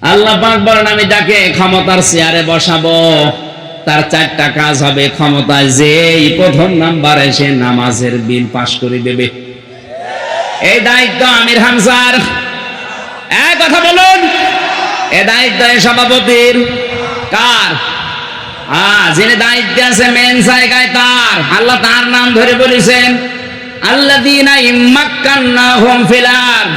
আল্লাহ পাক বলেন আমি যাকে ক্ষমতার চেয়ারে বসাবো তার 4টা কাজ হবে। ক্ষমতায় যেই প্রথম নাম্বারে সে নামাজের বিল পাশ করে দেবে। এই দায়িত্ব আমির হামজার। এক কথা বলুন, এই দায়িত্ব সভাপতির কার? যিনি দায়িত্বে আছে মেন জায়গায় তার। আল্লাহ তার নাম ধরে বলেছেন আল্লাযীনা ইম্মাক্কান্নাহুম ফিল আরদ।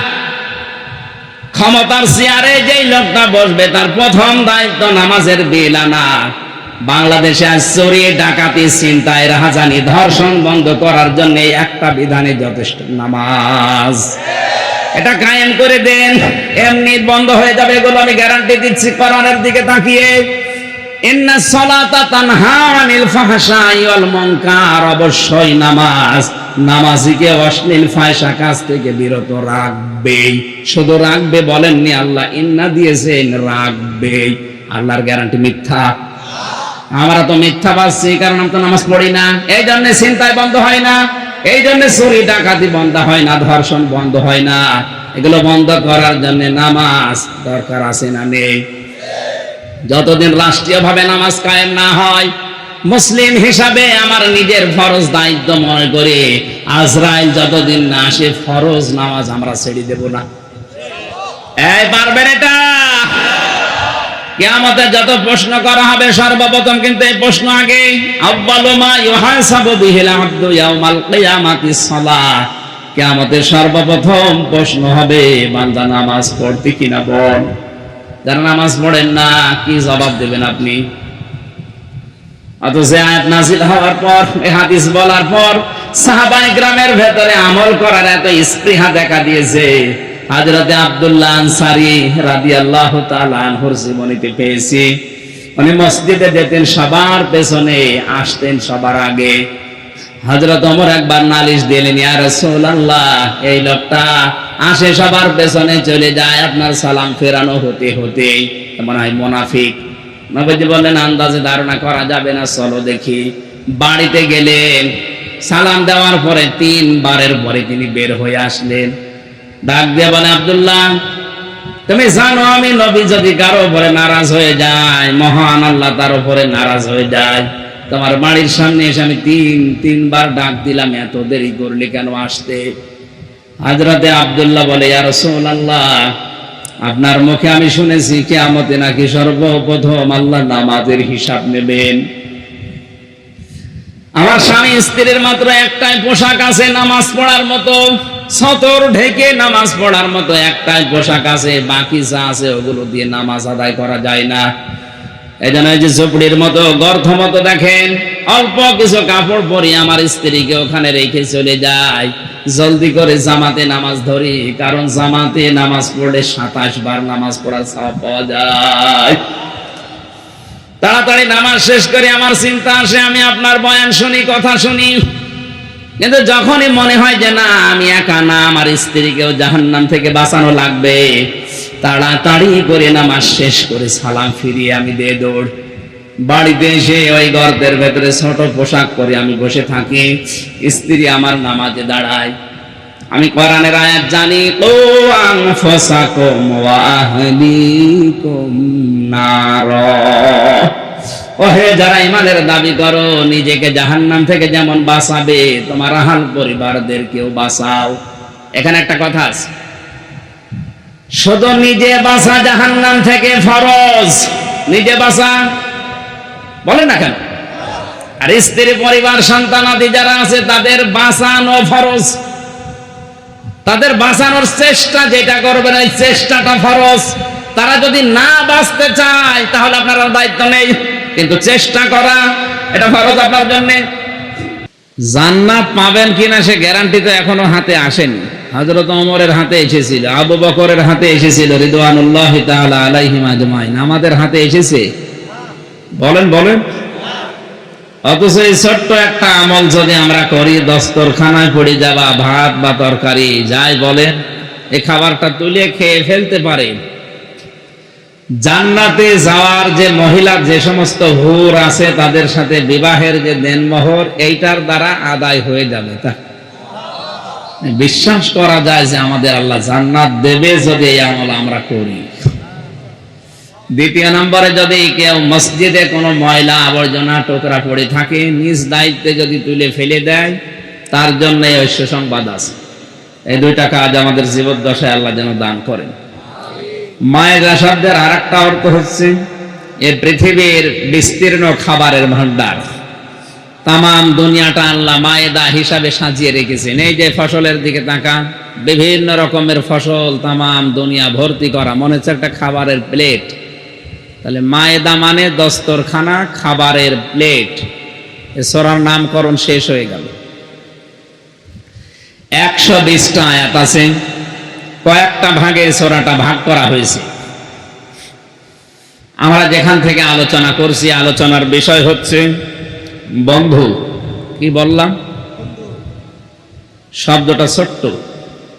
ক্ষমতার চেয়ারে যেই লোকটা বসবে তার প্রথম দায়িত্ব নামাজের বিল আনা। বাংলাদেশে আজ চুরি, ডাকাতি, ছিনতাই, রাহাজানি, ধর্ষণ বন্ধ করার জন্য একটা বিধানে যথেষ্ট, নামাজ। এটা কায়েম করে দেন, এমনি বন্ধ হয়ে যাবে। এগুলো আমি গ্যারান্টি দিচ্ছি কোরআনের দিকে তাকিয়ে। ইন্নাস সালাতা তানহা আনিল ফাহশাই ওয়াল মুনকার। অবশ্যই নামাজ নামাজিকে অশ্লীল ফাহিশা কাজ থেকে বিরত রাখবে। শুধু রাখবে বলেননি আল্লাহ, ইন্না দিয়েছেন রাখবে। আল্লাহর গ্যারান্টি মিথ্যা? আমরা তো মিথ্যা বাসছি, কারণ আমরা তো নামাজ পড়ি না। এই জন্য ছিনতাই বন্ধ হয় না, এই জন্য চুরি ডাকাতি বন্ধ হয় না, ধর্ষণ বন্ধ হয় না। এগুলো বন্ধ করার জন্য নামাজ দরকার আছে না নেই? যতদিন রাষ্ট্রীয়ভাবে নামাজ কায়েম না হয়, মুসলিম হিসাবে আমার নিজের ফরজ দায়িত্ব মনে করে আজরাইল যতদিন না আসে ফরজ নামাজ আমরা ছেড়ে দেব না। এই পারবেন এটা? কিয়ামতে যত প্রশ্ন করা হবে সর্বপ্রথম কিন্তু এই প্রশ্ন আগে, আউয়ালু মা ইউহাসাবু বিহিল আবদু ইয়াউমাল কিয়ামাতিস সালাহ। কিয়ামতে সর্বপ্রথম প্রশ্ন হবে বান্দা নামাজ পড়তে কিনা বল। যারা নামাজ পড়েন না কি জবাব দেবেন আপনি? অথচ আয়াত নাযিল হওয়ার পর, এই হাদিস বলার পর সাহাবায়ে কেরামের ভেতরে আমল করার এত স্পৃহা দেখা দিয়েছে। হযরতে আব্দুল্লাহ আনসারী রাদিয়াল্লাহু তাআলা আনহুর জীবনীতে পেয়েছি, উনি মসজিদে যেতেন সবার পেছনে, আসতেন সবার আগে। হযরত ওমর একবার নালিশ দিলেন, ইয়া রাসূলুল্লাহ, এই লোকটা আসে সবার পেছনে চলে যায়, আপনার সালাম ফেরানো হতে হতে মনে হয় মুনাফিক। নবীজি বললেন আন্দাজে ধারণা করা যাবে না, চলো দেখি। বাড়িতে গেলেন, সালাম দেওয়ার পরে 3 বারের পরে তিনি বের হয়ে আসলেন। ডাক দিয়ে বলে, আব্দুল্লাহ, তুমি জানো আমি নবী যদি কারো উপরে নারাজ হয়ে যায়, মহান আল্লাহ তার উপরে নারাজ হয়ে যায়। তোমার বাড়ির সামনে এসে আমি 3 বার ডাক দিলাম, এত দেরি করলে কেন আসতে? হযরতে আব্দুল্লাহ বলে, ইয়া রাসূলুল্লাহ, আপনার মুখে আমি শুনেছি কিয়ামতে নাকি সর্বপ্রথম আল্লাহ নামাজের হিসাব নেবেন। আমার স্বামী স্ত্রীর মাত্র একটাই পোশাক আছে নামাজ পড়ার মতো, সতর ঢেকে নামাজ পড়ার মতো একটাই পোশাক আছে, বাকি যা আছে ওগুলো দিয়ে নামাজ আদায় করা যায় না। এই জন্য এই যে ঝুপড়ির মতো গর্ত মতো দেখেন, অল্প কিছু কাপড় পরি আমার স্ত্রীকে ওখানে রেখে চলে যায়, জলদি করে জামাতে নামাজ ধরি, কারণ জামাতে নামাজ পড়লে 27 বার নামাজ পড়ার সওয়াব পাওয়া যায়। তাড়াতাড়ি নামাজ শেষ করে আমার চিন্তা আসে আমি আপনার বয়ান শুনি, কথা শুনি, কিন্তু যখনই মনে হয় যে না আমি একা না, আমার স্ত্রীকেও জাহান্নাম থেকে বাঁচানো লাগবে, তাড়াতাড়ি করে নামাজ শেষ করে সালাম ফিরিয়ে আমি দিয়ে দৌড়। বাড়িতে এসে ওই গর্তের ভেতরে ছোট পোশাক পরে আমি বসে থাকি, স্ত্রী আমার নামাজে দাঁড়ায়। আমি কোরআনের আয়াত জানি, ও আনফুসাকুম ওয়া আহলিকুম নার। ওহে যারা ঈমানের দাবি করো, নিজেকে জাহান্নাম থেকে যেমন বাঁচাবে তোমার আহল পরিবারদেরকেও বাঁচাও। এখানে একটা কথা আছে, শুধু নিজে বাঁচা জাহান্নাম থেকে ফরজ, নিজে বাঁচা বলেন না কেন? আর স্ত্রী পরিবার সন্তানাদি যারা আছে তাদের বাঁচানো ফরজ, তাদের বাঁচানোর চেষ্টা যেটা করবেন এই চেষ্টাটা ফরজ। তারা যদি না বাঁচতে চায় তাহলে আপনার দায়িত্ব নেই, কিন্তু চেষ্টা করা এটা ফরজ আপনার জন্য। জান্নাত পাবেন কিনা সে গ্যারান্টি তো এখনো হাতে আসেনি। হযরত ওমরের হাতে এসেছিল, আবু বকরের হাতে এসেছিল, রিদওয়ানুল্লাহি তাআলা আলাইহিম আজমাইন। আমাদের হাতে এসেছে? বলেন বলেন। অথচ এই ছোট্ট একটা আমল যদি আমরা করি, দস্তরখানায় পড়ে যাওয়া ভাত বা তরকারি যাই বলেন, এই খাবারটা তুলে খেয়ে ফেলতে পারে। জান্নাতে যাওয়ার যে মহিলা, যে সমস্ত হুর আছে তাদের সাথে বিবাহের যে দেনমোহর, এইটার দ্বারা আদায় হয়ে যাবে। তা বিশ্বাস করা যায় যে আমাদের আল্লাহ জান্নাত দেবে যদি এই আমল আমরা করি। দ্বিতীয় নম্বরে, যদি কেউ মসজিদে কোনো ময়লা আবর্জনা টোকরা পড়ে থাকে, নিজ দায়িত্বে যদি তুলে ফেলে দেয়, তার জন্য এই সুসংবাদ আছে। এই দুইটা কাজ আমাদের জীবদ্দশায় আল্লাহ যেন দান করেন। মায়েদা শব্দের আর একটা অর্থ হচ্ছে এই পৃথিবীর বিস্তীর্ণ খাবারের ভান্ডার। তামাম দুনিয়াটা আল্লাহ মায়েদা হিসাবে সাজিয়ে রেখেছেন। এই যে ফসলের দিকে তাকান, বিভিন্ন রকমের ফসল, তামাম দুনিয়া ভর্তি করা, মনে হচ্ছে একটা খাবারের প্লেট। তাহলে মায়েদা মানে দস্তরখানা, খাবারের প্লেট। এ সূরার নামকরণ শেষ হয়ে গেল। 120টা আয়াত আছে, কয়েকটা ভাগে সূরাটা ভাগ করা হয়েছে। আমরা যেখান থেকে আলোচনা করছি, আলোচনার বিষয় হচ্ছে বন্ধু। কি বললাম? শব্দটা ছোট্ট,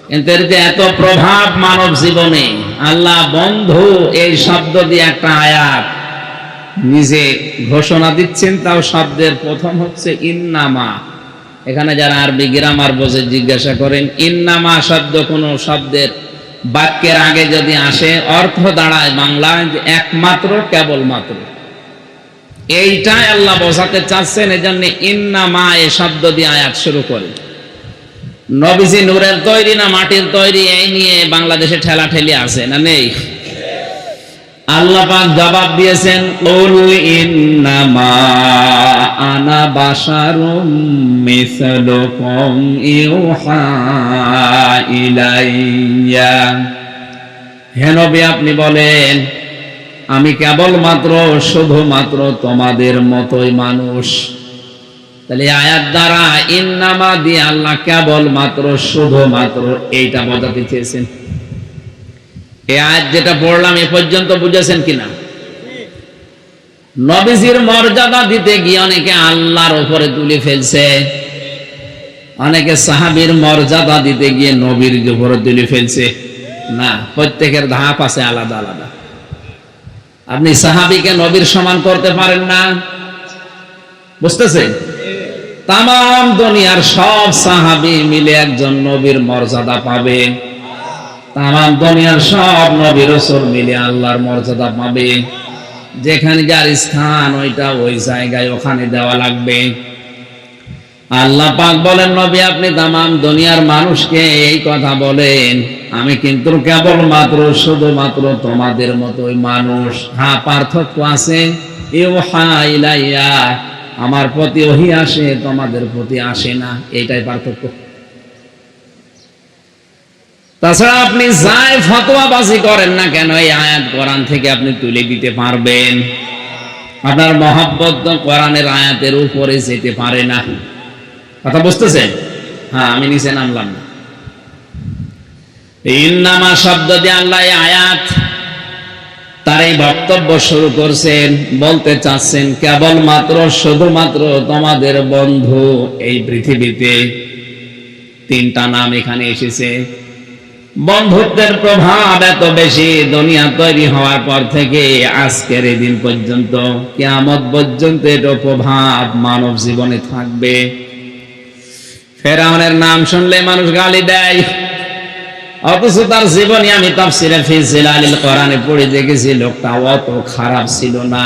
কিন্তু এর যে এত প্রভাব মানব জীবনে। আল্লাহ বন্ধু এই শব্দ দিয়ে একটা আয়াত নিজে ঘোষণা দিচ্ছেন, তাও শব্দের প্রথম হচ্ছে ইন্নামা। এখানে যারা আরবি গ্রামার বোঝে জিজ্ঞাসা করেন, ইন্নামা শব্দ কোন শব্দের বাক্যের আগে যদি আসে, অর্থ দাঁড়ায় বাংলায় একমাত্র, কেবলমাত্র। এইটাই আল্লাহ বোঝাতে চাচ্ছেন, এজন্য ইন্নামা এই শব্দ দিয়ে আয়াত শুরু করে। নবীজি নূরের তৈরি না মাটির তৈরি, এই নিয়ে বাংলাদেশে ঠেলাঠেলি আছে না নেই? আল্লাহ পাক জবাব দিয়েছেন, কুল ইন্নামা আনা বাশারুম মিসলুকুম ইউহা ইলাইয়া। হে নবী, আপনি বলেন আমি কেবলমাত্র, শুধুমাত্র তোমাদের মতোই মানুষ। তাহলে আয়াত দ্বারা ইন্নামা দিয়ে আল্লাহ কেবলমাত্র, শুধুমাত্র এইটা বোঝাতে চেয়েছেন। এই আয়াত যেটা পড়লাম এ পর্যন্ত বুঝেছেন কিনা? নবীজির মর্যাদা দিতে গিয়ে অনেকে আল্লাহর উপরে তুলে ফেলছে, অনেকে সাহাবীর মর্যাদা দিতে গিয়ে নবীর উপরে তুলে ফেলছে। না, প্রত্যেকের ধাপ আছে আলাদা আলাদা। আপনি সাহাবীকে নবীর সমান করতে পারেন না, বুঝতেছেন? তামাম দুনিয়ার সব সাহাবী মিলে একজন নবীর মর্যাদা পাবে, তামাম দুনিয়ার সব নবী রাসূল মিলে আল্লাহর মর্যাদা পাবে। যেখানে যার স্থান ওইটা ওই জায়গায় ওখানে দেওয়া লাগবে। আল্লাহ পাক বলেন, নবী আপনি তামাম দুনিয়ার মানুষকে এই কথা বলেন, আমি কিন্তু কেবলমাত্র, শুধুমাত্র তোমাদের মতোই মানুষ। হ্যাঁ, পার্থক্য আছে। ইউহা ইলাইয়া, আমার প্রতি ওহী আসে, তোমাদের প্রতি আসে না, এটাই পার্থক্য। তাছাড়া আপনি যাই ফতোয়াবাজি করেন না কেন, এই আয়াত কোরআন থেকে আপনি তুলে দিতে পারবেন। আপনার মহব্বত তো কোরআনের আয়াতের উপরে যেতে পারে না। কথা বুঝতেছেন? হ্যাঁ, আমি নিচে নামলাম না। ইন্নামা শব্দ দিয়ে আল্লাহ এই আয়াত তার এই বক্তব্য শুরু করছেন, বলতে চাচ্ছেন কেবলমাত্র, শুধুমাত্র তোমাদের বন্ধু এই পৃথিবীতে। তিনটা নাম এখানে এসেছে। বন্ধুত্বের প্রভাব এত বেশি, দুনিয়া তৈরি হওয়ার পর থেকে আজকের এই দিন পর্যন্ত, কিয়ামত পর্যন্ত এর প্রভাব মানব জীবনে থাকবে। ফেরাউনের নাম শুনলে মানুষ গালি দেয়, অথচ তার জীবনী আমি তাফসীরে ফি জিলালিল কোরআনে পড়ে দেখেছি, লোকটা অত খারাপ ছিল না।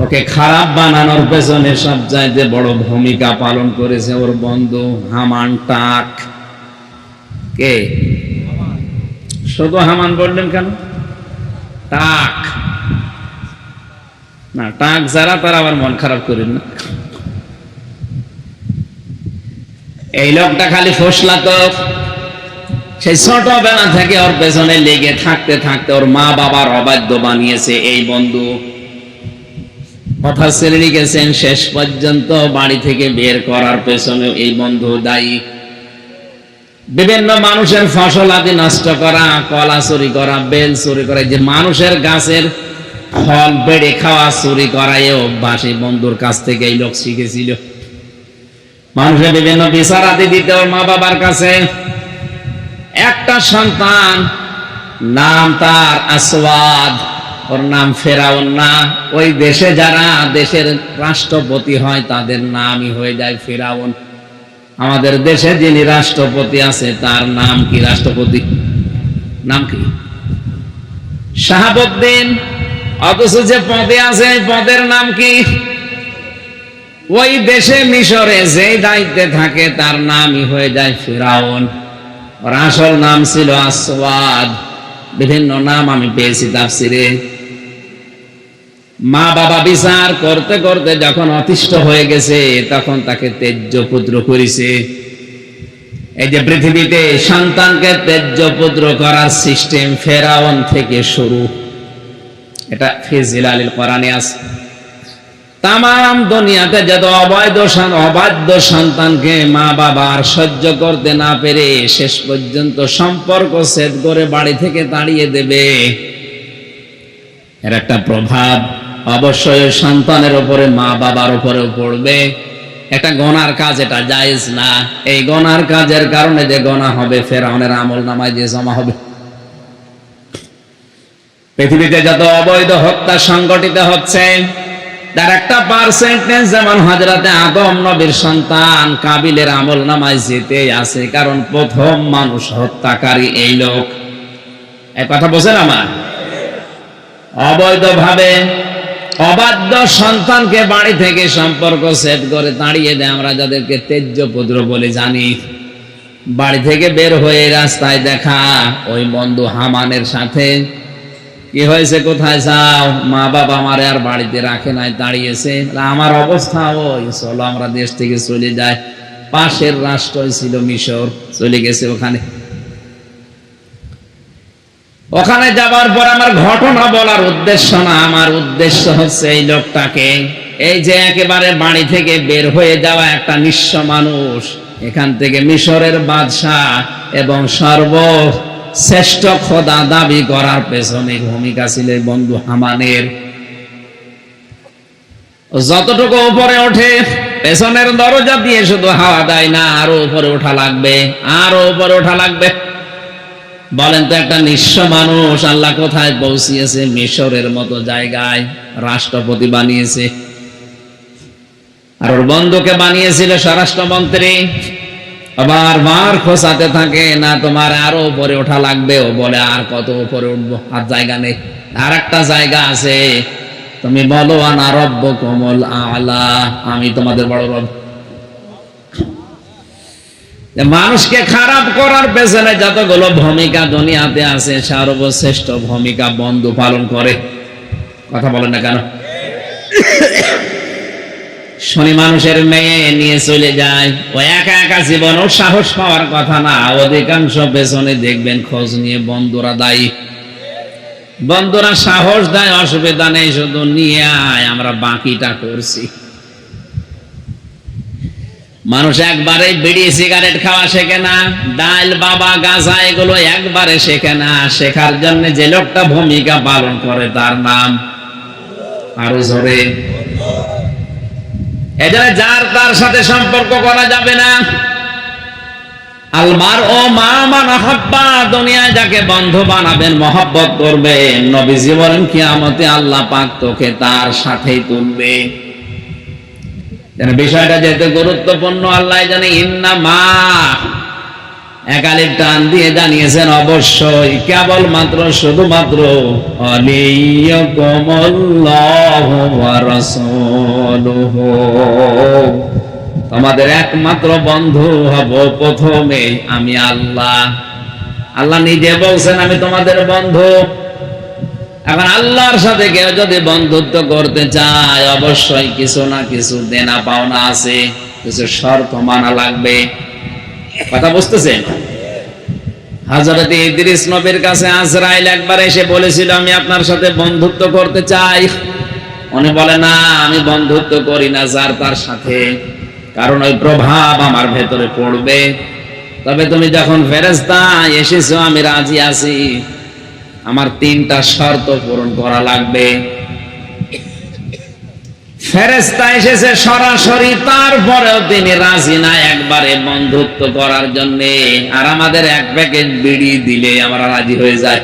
ওকে খারাপ বানানোর পেছনে সবচাইতে বড় ভূমিকা পালন করেছে ওর বন্ধু হামান টাক। কে? শুধু হামান বললেন কেন? টাক না, টাক যারা তারা আবার মন খারাপ করেন না। এই লোকটা খালি ফসলাতো। সেই ছোটবেলা থেকে ওর পেছনে লেগে থাকতে থাকতে ওর মা বাবার অবাধ্য বানিয়েছে এই বন্ধু। কথা ছেড়ে গেছেন, শেষ পর্যন্ত বাড়ি থেকে বের করার পেছনে এই বন্ধু দায়ী। বিভিন্ন মানুষের ফসল আদি নষ্ট করা, কলা চুরি করা, বেল চুরি করা, যে মানুষের গাছের ফল বেড়ে খাওয়া, চুরি করা, এ অভ্যাস এই বন্ধুর কাছ থেকে এই লোক শিখেছিল। মানুষের বিভিন্ন বিচার আদি দিতে ওর মা বাবার কাছে। একটা সন্তান, নাম তার আসওয়াদ, ওর নাম ফেরাউন না। ওই দেশে যারা দেশের রাষ্ট্রপতি হয় তাদের নামই হয়ে যায় ফেরাউন। আমাদের দেশে যিনি রাষ্ট্রপতি আছে তার নাম কি? রাষ্ট্রপতি নাম কি? শাহাবুদ্দিন। অথচ যে পদে আছে এই পদের নাম কি? ওই দেশে মিশরে যে দায়িত্বে থাকে তার নামই হয়ে যায় ফিরাউন। ওর আসল নাম ছিল আসওয়াদ। বিভিন্ন নাম আমি পেয়েছি তাফসিরে। মা বাবা বিচার করতে করতে যখন অতিষ্ঠ হয়ে গেছে তখন তাকে তেজ্য পুত্র করেছে। এই যে পৃথিবীতে সন্তানকে তেজ্য পুত্র করার সিস্টেম ফেরাউন থেকে শুরু। এটা ফি জিলালিল কোরআনে আছে। তামাম দুনিয়াতে যত অবাধ্য সন্তানকে মা বাবা আর সহ্য করতে না পেরে শেষ পর্যন্ত সম্পর্ক ছেদ করে বাড়ি থেকে তাড়িয়ে দেবে, এর একটা প্রভাব অবশ্যই সন্তানের উপরে মা বাবার উপরেও পড়বে। একটা গুনার কাজ, এটা জায়েজ না। এই গুনার কাজের কারণে যে গুনাহ হবে ফেরাউনের আমলনামায় যে জমা হবে। পৃথিবীতে যত অবৈধ হত্যা সংগঠিত হচ্ছে তার একটা পার্সেন্টেজ যেমন হযরতে আদম নবীর সন্তান কাবিলের আমলনামায় যেতে আছে, কারণ প্রথম মানুষ হত্যাকারী এই লোক। এই কথা বোঝেন আমার? অবৈধভাবে অবাধ্য সন্তানকে বাড়ি থেকে সম্পর্ক সেট করে তাড়িয়ে দেয়, আমরা যাদেরকে তেজ্য পুত্র বলে জানি। বাড়ি থেকে বের হয়ে রাস্তায় দেখা ওই বন্ধু হামানের সাথে কি হয়েছে, কোথায় যাও? মা বাবা আমারে আর বাড়িতে রাখে নাই, তাড়িয়েছে। আমার অবস্থা ওই, চলো আমরা দেশ থেকে চলে যাই। পাশের রাষ্ট্রই ছিল মিশর, চলে গেছে ওখানে। ওখানে যাবার পর আমার ঘটনা বলার উদ্দেশ্য না, আমার উদ্দেশ্য হচ্ছে এই লোকটাকে, এই যে একেবারে বাড়ি থেকে বের হয়ে যাওয়া একটা নিঃস্ব মানুষ, এখান থেকে মিশরের বাদশাহ এবং সর্বশ্রেষ্ঠ খোদা দাবি করার পেছনে ভূমিকা ছিল বন্ধু হামানের। যতটুকু উপরে ওঠে পেছনের দরজা দিয়ে শুধু হাওয়া দেয় না, আরো উপরে ওঠা লাগবে, আরো উপরে ওঠা লাগবে। বলেন তো একটা নিঃস্ব মানুষ আল্লাহ কোথায় পৌঁছিয়েছে? মিশরের মতো জায়গায় রাষ্ট্রপতি বানিয়েছে। আর ওর বন্ধুকে বানিয়েছিল স্বরাষ্ট্রমন্ত্রী। আবার বার খোঁচাতে থাকে, না তোমার আরো উপরে ওঠা লাগবে। ও বলে আর কত উপরে উঠবো, আর জায়গা নেই। আর একটা জায়গা আছে, তুমি বলো আনা রব্বুকুমুল আ'লা, আমি তোমাদের বড় রব। মানুষকে খারাপ করার পেছনে যতগুলো ভূমিকা দুনিয়াতে আছে সর্বশ্রেষ্ঠ ভূমিকা বন্ধু পালন করে। কথা বলেন না কেন? শনি মানুষের মেয়ে নিয়ে চলে যায়, ও একা একা জীবনও সাহস পাওয়ার কথা না। অধিকাংশ পেছনে দেখবেন খোঁজ নিয়ে বন্ধুরা দায়ী। বন্ধুরা সাহস দেয়, অসুবিধা নেই, শুধু নিয়ে আয়, আমরা বাকিটা করছি। মানুষ একবারে বিড়ি সিগারেট খাওয়া শেখে না, ডাল বাবা গাঁজা এগুলো একবারে শেখে না। শেখার জন্য যে লোকটা ভূমিকা পালন করে তার নাম আরো জোরে। এজন্য যার তার সাথে সম্পর্ক করা যাবে না। আলমার ও মা মান আহাব্বা, দুনিয়ায় যাকে বন্ধু বানাবেন, মহব্বত করবেন, নবীজি বলেন কিয়ামতে আল্লাহ পাক তোকে তার সাথেই তুলবে। বিষয়টা যেহেতু গুরুত্বপূর্ণ, আল্লাহ জানে ইন্না মা একালিফ টান দিয়ে জানিয়েছেন অবশ্যই, কেবলমাত্র শুধুমাত্র আলিয়াকুমুল্লাহু ওয়া রাসূলুহু, তোমাদের একমাত্র বন্ধু হব প্রথমে আমি আল্লাহ। আল্লাহ নিজে বলছেন আমি তোমাদের বন্ধু। এখন আল্লাহর সাথে কেউ যদি বন্ধুত্ব করতে চায় অবশ্যই কিছু না কিছু দেনা পাওনা আছে, কিছু শর্ত মানা লাগবে। কথা বুঝতেছেন? হযরত ইদ্রিস নবীর কাছে আজরাইল একবার এসে বলেছিল আমি আপনার সাথে বন্ধুত্ব করতে চাই। উনি বলে না, আমি বন্ধুত্ব করি না যার তার সাথে, কারণ ওই প্রভাব আমার ভেতরে পড়বে। তবে তুমি যখন ফেরেশতা এসেছো আমি রাজি আছি, আমার 3টা শর্ত পূরণ করা লাগবে। ফেরেশতা এসেছে সরাসরি, তারপরেও তিনি রাজি না একবারে বন্ধুত্ব করার জন্য। আর আমাদের এক প্যাকেট বিড়ি দিলে আমরা রাজি হয়ে যাই।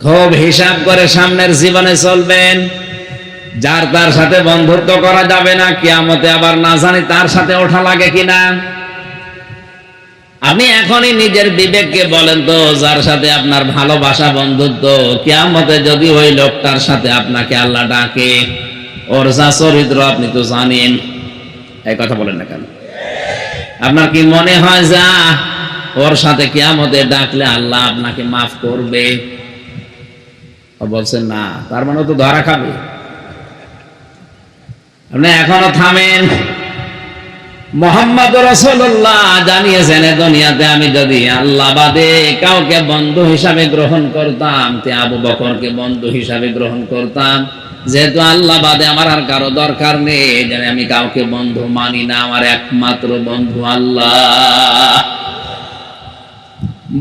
খুব হিসাব করে সামনের জীবনে চলবেন। যার তার সাথে বন্ধুত্ব করা যাবে না, কিয়ামতে আবার না জানি তার সাথে ওঠা লাগে কিনা। আপনি এখনই নিজের বিবেককে বলেন তো, যার সাথে আপনার ভালোবাসা বন্ধুত্ব, কিয়ামতে যদি ওই লোকটার সাথে আপনাকে আল্লাহ ডাকে, ওর যা চরিত্র আপনি তো জানেন, এই কথা বলেন না কেন? আপনার কি মনে হয় যা ওর সাথে কিয়ামতে ডাকলে আল্লাহ আপনাকে মাফ করবে? বলছেন না, তার মানে তো ধরা খাবে। আপনি এখনো থামেন। মুহাম্মদ রাসূলুল্লাহ জানিয়েছেন, দুনিয়াতে আমি যদি আল্লাহ বাদে কাউকে বন্ধু হিসাবে গ্রহণ করতাম, তে আবু বকরকে বন্ধু হিসাবে গ্রহণ করতাম। যেহেতু আল্লাহ বাদে আমার আর কারো দরকার নেই, যেন আমি কাউকে বন্ধু মানি না, আমার একমাত্র বন্ধু আল্লাহ।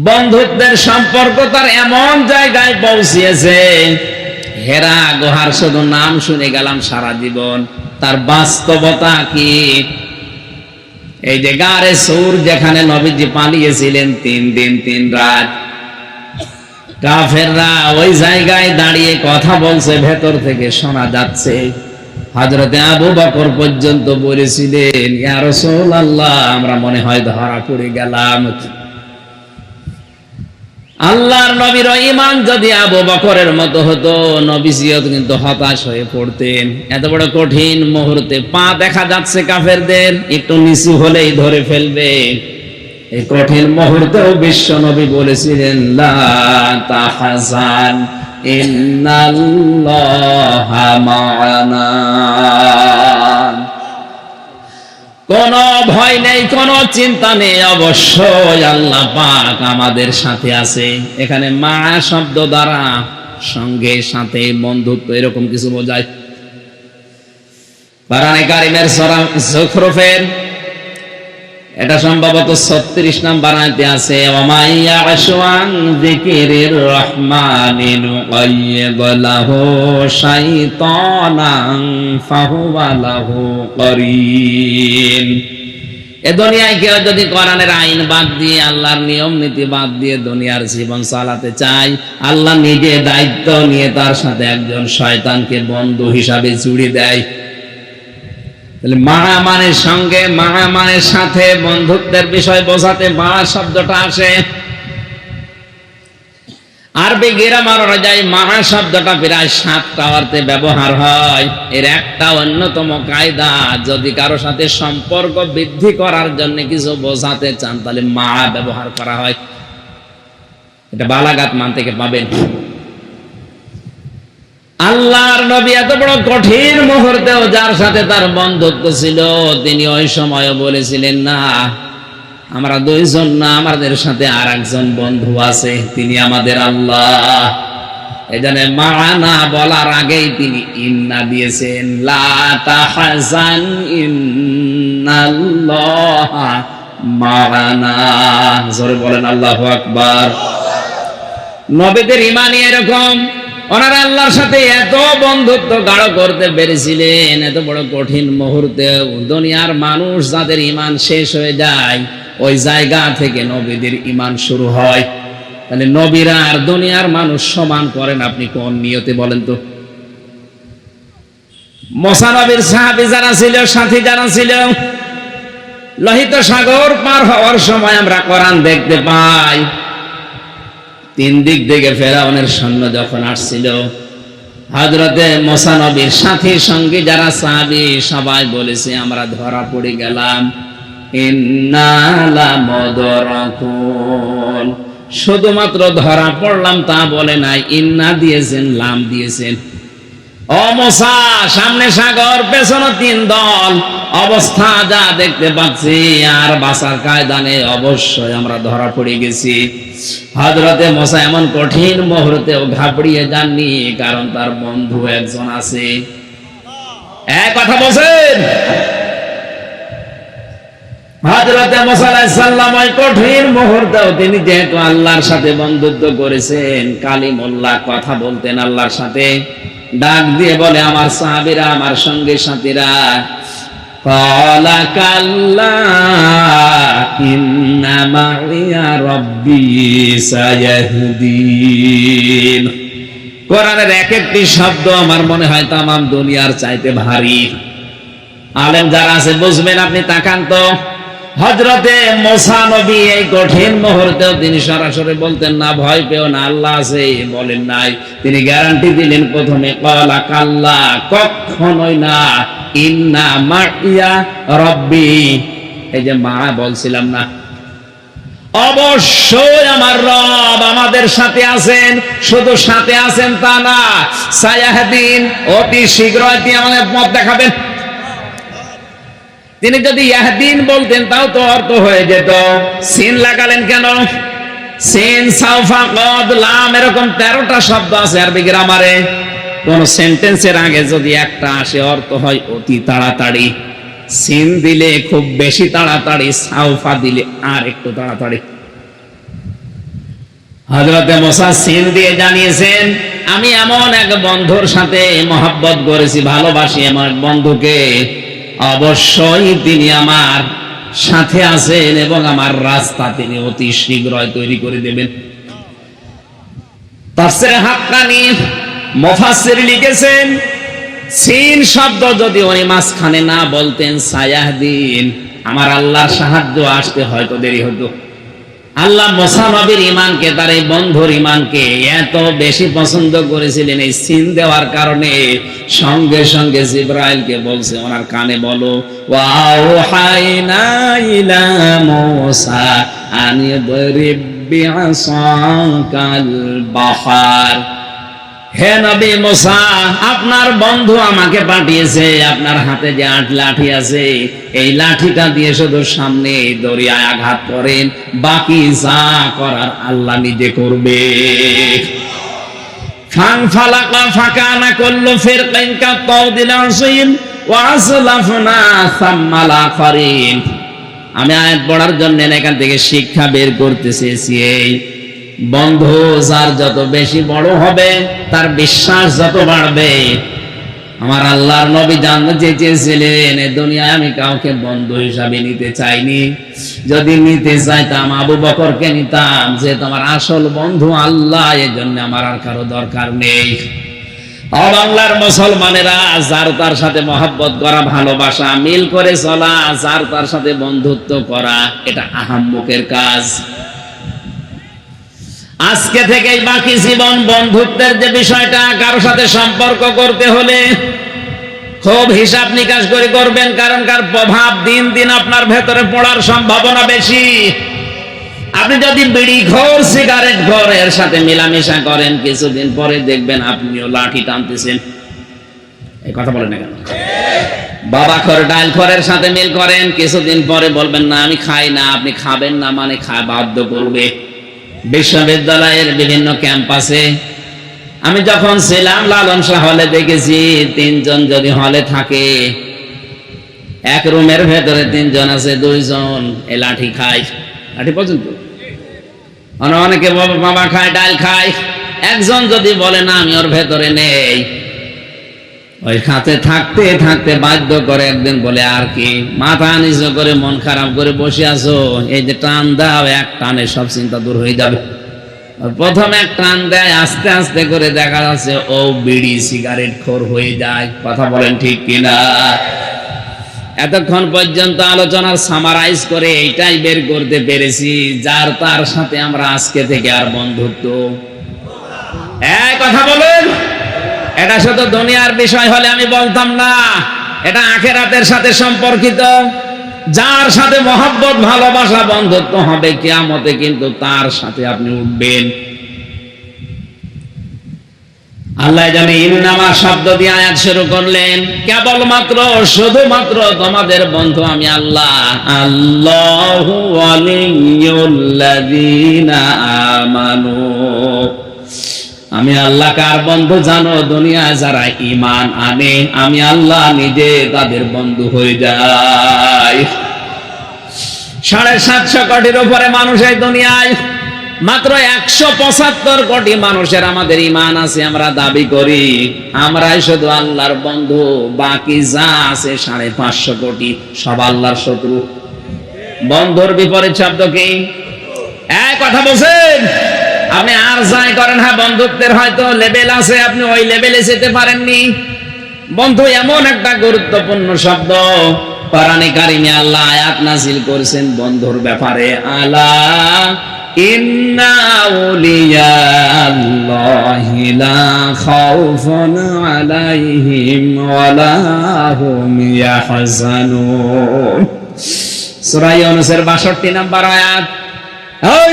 বন্ধুত্বের সম্পর্ক তার এমন জায়গায় পৌঁছিয়েছে, হেরা গুহার শুধু নাম শুনে গেলাম সারা জীবন, তার বাস্তবতা কি? এই যে গারে সূর যেখানে নবীজি পালিয়েছিলেন 3 দিন 3 রাত, কাফেররা ওই জায়গায় দাঁড়িয়ে কথা বলছে, ভেতর থেকে শোনা যাচ্ছে। হযরতে আবু বকর পর্যন্ত বলেছিলেন, ইয়া রাসূলুল্লাহ, আমরা মনে হয় ধরা পড়ে গেলাম। আল্লাহর নবীর ঈমান যদি আবু বকরের মতো হতো, নবীজিও কিন্তু হতাশ হয়ে পড়তেন। এত বড় কঠিন মুহূর্তে পা দেখা যাচ্ছে কাফেরদের, একটু নিচু হলেই ধরে ফেলবে। এই কঠিন মুহূর্তেও বিশ্ব নবী বলেছিলেন, লা তাহজান ইন্নাল্লাহা মা'ানা। কোন ভয় নেই, কোন চিন্তা নেই, অবশ্যই আল্লাহ পাক আমাদের সাথে আছে। এখানে মা শব্দ দ্বারা সঙ্গে, সাথে, বন্ধুত্ব এরকম কিছু বোঝায়। কোরআনে কারীমের সূরা যুখরুফের এটা সম্ভবত 36 নম্বর আয়াতে আছে, ওয়া মান ইয়াশু আন যিকিরির রহমানি নুকাইয়িদ লাহু শাইতানান ফাহুয়া লাহু করিন। এ দুনিয়ায় কেউ যদি কোরআনের আইন বাদ দিয়ে, আল্লাহর নিয়ম নীতি বাদ দিয়ে দুনিয়ার জীবন চালাতে চায়, আল্লাহ নিজে দায়িত্ব নিয়ে তার সাথে একজন শয়তানকে বন্ধু হিসাবে জুড়ে দেয়। তাহলে মারা মানের সঙ্গে, মারা মানের সাথে বন্ধুত্বের বিষয় বোঝাতে মা শব্দটা আসে। আরবি গ্রামার অনুযায়ী মারা শব্দটা প্রায় 7টা অর্থে ব্যবহার হয়। এর একটা অন্যতম কায়দা, যদি কারো সাথে সম্পর্ক বৃদ্ধি করার জন্য কিছু বোঝাতে চান, তাহলে মা ব্যবহার করা হয়। এটা বালাগাত মান থেকে পাবেন। আল্লাহর নবী এত বড় কঠিন মুহূর্তেও যার সাথে তার বন্ধুত্ব ছিল, তিনি ওই সময় বলেছিলেন, না আমরা দুইজন না, আমাদের সাথে আর একজন বন্ধু আছে, তিনি আমাদের আল্লাহ। এজন্য মা'ানা বলার আগেই তিনি ইন্না দিয়েছেন, লা তাহজান ইন্নাল্লাহা মা'ানা। জোরে বলেন আল্লাহু আকবার। নবীদের ঈমানই এরকম, ওনারা আল্লাহর সাথে এত বন্ধুত্ব গাঢ় করতে পেরেছিলেন, এত বড় কঠিন মুহূর্তে দুনিয়ার মানুষ যাদের ঈমান শেষ হয়ে যায়, ওই জায়গা থেকে নবীদের ঈমান শুরু হয়। তাহলে নবীরা আর দুনিয়ার মানুষ সমান করেন আপনি কোন নিয়তে বলেন তো? মুসা নবীর সাহাবী যারা ছিল, সাথী যারা ছিল, লোহিত সাগর পার হওয়ার সময় আমরা কোরআন দেখতে পাই, 3 দিক থেকে ফেরাউনের সৈন্য যখন আসছিল, হযরতে মুসা নবীর সাথী সঙ্গী যারা সাহাবী সবাই বলেছে, আমরা ধরা পড়ে গেলাম, ইন্না লামুদরাকুন। শুধুমাত্র ধরা পড়লাম তা বলে নাই, ইন্না দিয়েছেন, লাম দিয়েছেন। ও মুসা, সামনে সাগর, পেছনে 3 দল, অবস্থা যা দেখতে পাচ্ছি আর বাঁচার কায়দা নেই, অবশ্যই আমরা ধরা পড়ে গেছি। হযরতে মুসা এমন কঠিন মুহূর্তেও ঘাবড়িয়ে যাননি, কারণ তার বন্ধু একজন আছে। এক কথা বলছেন, হযরতে মুসা আলাইহিস সালাম ওই কঠিন মুহূর্তেও তিনি যেহেতু আল্লাহর সাথে বন্ধুত্ব করেছেন, কালিমুল্লাহ কথা বলতেন আল্লাহর সাথে, ডাক দিয়ে বলে, আমার সাহাবীরা, আমার সঙ্গে সাথীরা, ক্বালা কাল্লা ইন্না মাইয়া রাব্বি সায়াহদিন। কোরআনের এক একটি শব্দ আমার মনে হয় তামাম দুনিয়ার চাইতে ভারী। আলেম যারা আছে বুঝবেন, আপনি তাকান তো। হযরতে মুসা নবী এই কঠিন মুহূর্তেও তিনি সরাসরি বলতেন না, ভয় পেও না, আল্লাহ আছে, বলেন নাই। তিনি গ্যারান্টি দিলেন প্রথমে, ক্বালা কাল্লা, কখনোই না, ইন্না মাইয়া রাব্বি, এই যে মা বলছিলাম না, অবশ্যই আমার রব আমাদের সাথে আছেন। শুধু সাথে আছেন তা না, সায়াহদিন, অতি শীঘ্রই তিনি আমাদের পথ দেখাবেন। তিনি যদি ইয়াহদিন বলতেন তাও তো অর্থ হয়ে যেত। সিন লাগালেন কেন? সিন, সাউফা, কদ, লাম, এরকম 13টা শব্দ আছে আরবি গ্রামারে। কোন সেন্টেন্সের আগে যদি একটা আসে অর্থ হয় অতি তাড়াতাড়ি। সিন দিলে খুব বেশি তাড়াতাড়ি, সাউফা দিলে আর একটু তাড়াতাড়ি। হযরতে মুসা সিন দিয়ে জানিয়েছেন, আমি এমন এক বন্ধুর সাথে মহব্বত করেছি, ভালোবাসি আমার বন্ধুকে, অবশ্যই তিনি আমার সাথে আছেন এবং আমার রাস্তা তিনি অতি শীঘ্রই তৈরি করে দেবেন। তাফসীরে হাক্কানী মুফাসসির লিখেছেন, সিন শব্দ যদি উনি মাঝখানে না বলতেন, সায়াহদিন, আমার আল্লাহর সাহায্য আসতে হয়তো দেরি হতো। আল্লাহ মুসা নবীর ঈমানকে, তার এই বন্ধুর ঈমানকে এত বেশি পছন্দ করেছিলেন, এই সিন দেওয়ার কারণে সঙ্গে সঙ্গে জিবরাইলকে বলছে ওনার কানে, বলো, ওয়াওহাইনা ইলা মুসা আন ইদরিব বিআসাকাল বাহর, হে নবী মুসা, আপনার বন্ধু আমাকে পাঠিয়েছে, আপনার হাতে যে 8 লাঠি আছে, এই লাঠিটা দিয়ে শুধু সামনে দরিয়ায় আঘাত করেন, বাকি যা করার আল্লাহ নিজে করবে। ফানফালাকা ফাকানা কুল্লু ফিরকিন কাত্তাউদিল আসিম ওয়া আসলাফনা সাম্মাল আখরিন। আমি আয়াত পড়ার জন্য এখান থেকে শিক্ষা বের করতে চেয়েছি, এই বন্ধু যার যত বেশি বড় হবে তার বিশ্বাস যত বাড়বে। আমার আল্লাহর নবী জানতে চেয়েছিলেন, এই দুনিয়ায় আমি কাউকে বন্ধু হিসাবে নিতে চাইনি, যদি নিতে চাইতাম আবু বকরকে নিতাম, যে তোমার আসল বন্ধু আল্লাহ, এই জন্য আমার আর কারো দরকার নেই। ও বাংলার মুসলমানেরা, যার তার সাথে মহব্বত করা, ভালোবাসা, মিল করে চলা, যার তার সাথে বন্ধুত্ব করা, এটা আহাম্মকের কাজ। আজকে থেকেই বাকি জীবন বন্ধুত্বের যে বিষয়টা, কারোর সাথে সম্পর্ক করতে হলে খুব হিসাব নিকাশ করে করবেন, কারণ কার প্রভাব দিন দিন আপনার ভেতরে পড়ার সম্ভাবনা বেশি। আপনি যদি বিড়ি ঘর, সিগারেট ঘর এর সাথে মেলামেশা করেন, কিছুদিন পরে দেখবেন আপনিও লাঠি টানতেছেন। এই কথা বলেন না কেন? বাবা খর, ডাল খরের সাথে মিল করেন, কিছুদিন পরে বলবেন না আমি খাই না, আপনি খাবেন না মানে বাধ্য করবে। বিশ্ববিদ্যালয়ের বিভিন্ন ক্যাম্পাসে আমি যখন ছিলাম, লালন শাহ হলে দেখেছি, 3 জন যদি হলে থাকে, এক রুমের ভেতরে 3 জন আছে, 2 জন এই লাঠি খায়, লাঠি পর্যন্ত। অনেকে বাবা খায়, ডাল খায়, একজন যদি বলে না আমি ওর ভেতরে নেই, ওই খাতে থাকতে থাকতে বাধ্য করে একদিন বলে, আর কি মাথা নিচু করে মন খারাপ করে বসে আছো, এই যে টান দাও, এক টানে সব চিন্তা দূর হয়ে যাবে। প্রথমে এক টান দেয়, আস্তে আস্তে করে দেখা যাচ্ছে ও বিড়ি সিগারেট খোর হয়ে যায়। কথা বলেন ঠিক কিনা? এতক্ষণ পর্যন্ত আলোচনার সামারাইজ করে এইটাই বের করতে পেরেছি, যার তার সাথে আমরা আজকে থেকে আর বন্ধুত্ব। এই কথা বলেন, এটা শুধু দুনিয়ার বিষয় হলে আমি বলতাম না, এটা আখিরাতের সাথে সম্পর্কিত। যার সাথে মহব্বত, ভালোবাসা, বন্ধুত্ব হবে, কিয়ামতে কিন্তু তার সাথে আপনি উঠবেন। আল্লাহ জানে ইন্নামা শব্দ দিয়ে আয়াত শুরু করলেন, কেবলমাত্র শুধুমাত্র তোমাদের বন্ধু আমি আল্লাহ। আল্লাহু ওয়ালিয়ুল্লাযীনা আমানু, আমি আল্লাহ কার বন্ধু জানো? দুনিয়ায় যারা ঈমান আনে, আমি আল্লাহ নিজে তাদের বন্ধু হয়ে যাই। 750 কোটির উপরে মানুষ এই দুনিয়ায়, মাত্র 175 কোটি মানুষের আমাদের ঈমান আছে, আমরা দাবি করি আমরাই শুধু আল্লাহর বন্ধু, বাকি যা আছে 550 কোটি সব আল্লাহর শত্রু। বন্ধুর বিপরীত শব্দ কি? এক কথা বলছেন আপনি আর যাই করেন, হ্যাঁ বন্ধুত্বের হয়তো লেভেল আছে, আপনি ওই লেভেলে যেতে পারেননি। বন্ধু এমন একটা গুরুত্বপূর্ণ শব্দ, কোরআনে কারিমে আল্লাহ আয়াত নাযিল করেছেন বন্ধুর ব্যাপারে, আলা ইন্না আউলিয়া আল্লাহি লা খাউফুন আলাইহিম ওয়ালা হুম ইয়াহজানুন। সূরা ইউনূসের 62 নম্বর আয়াত। ওই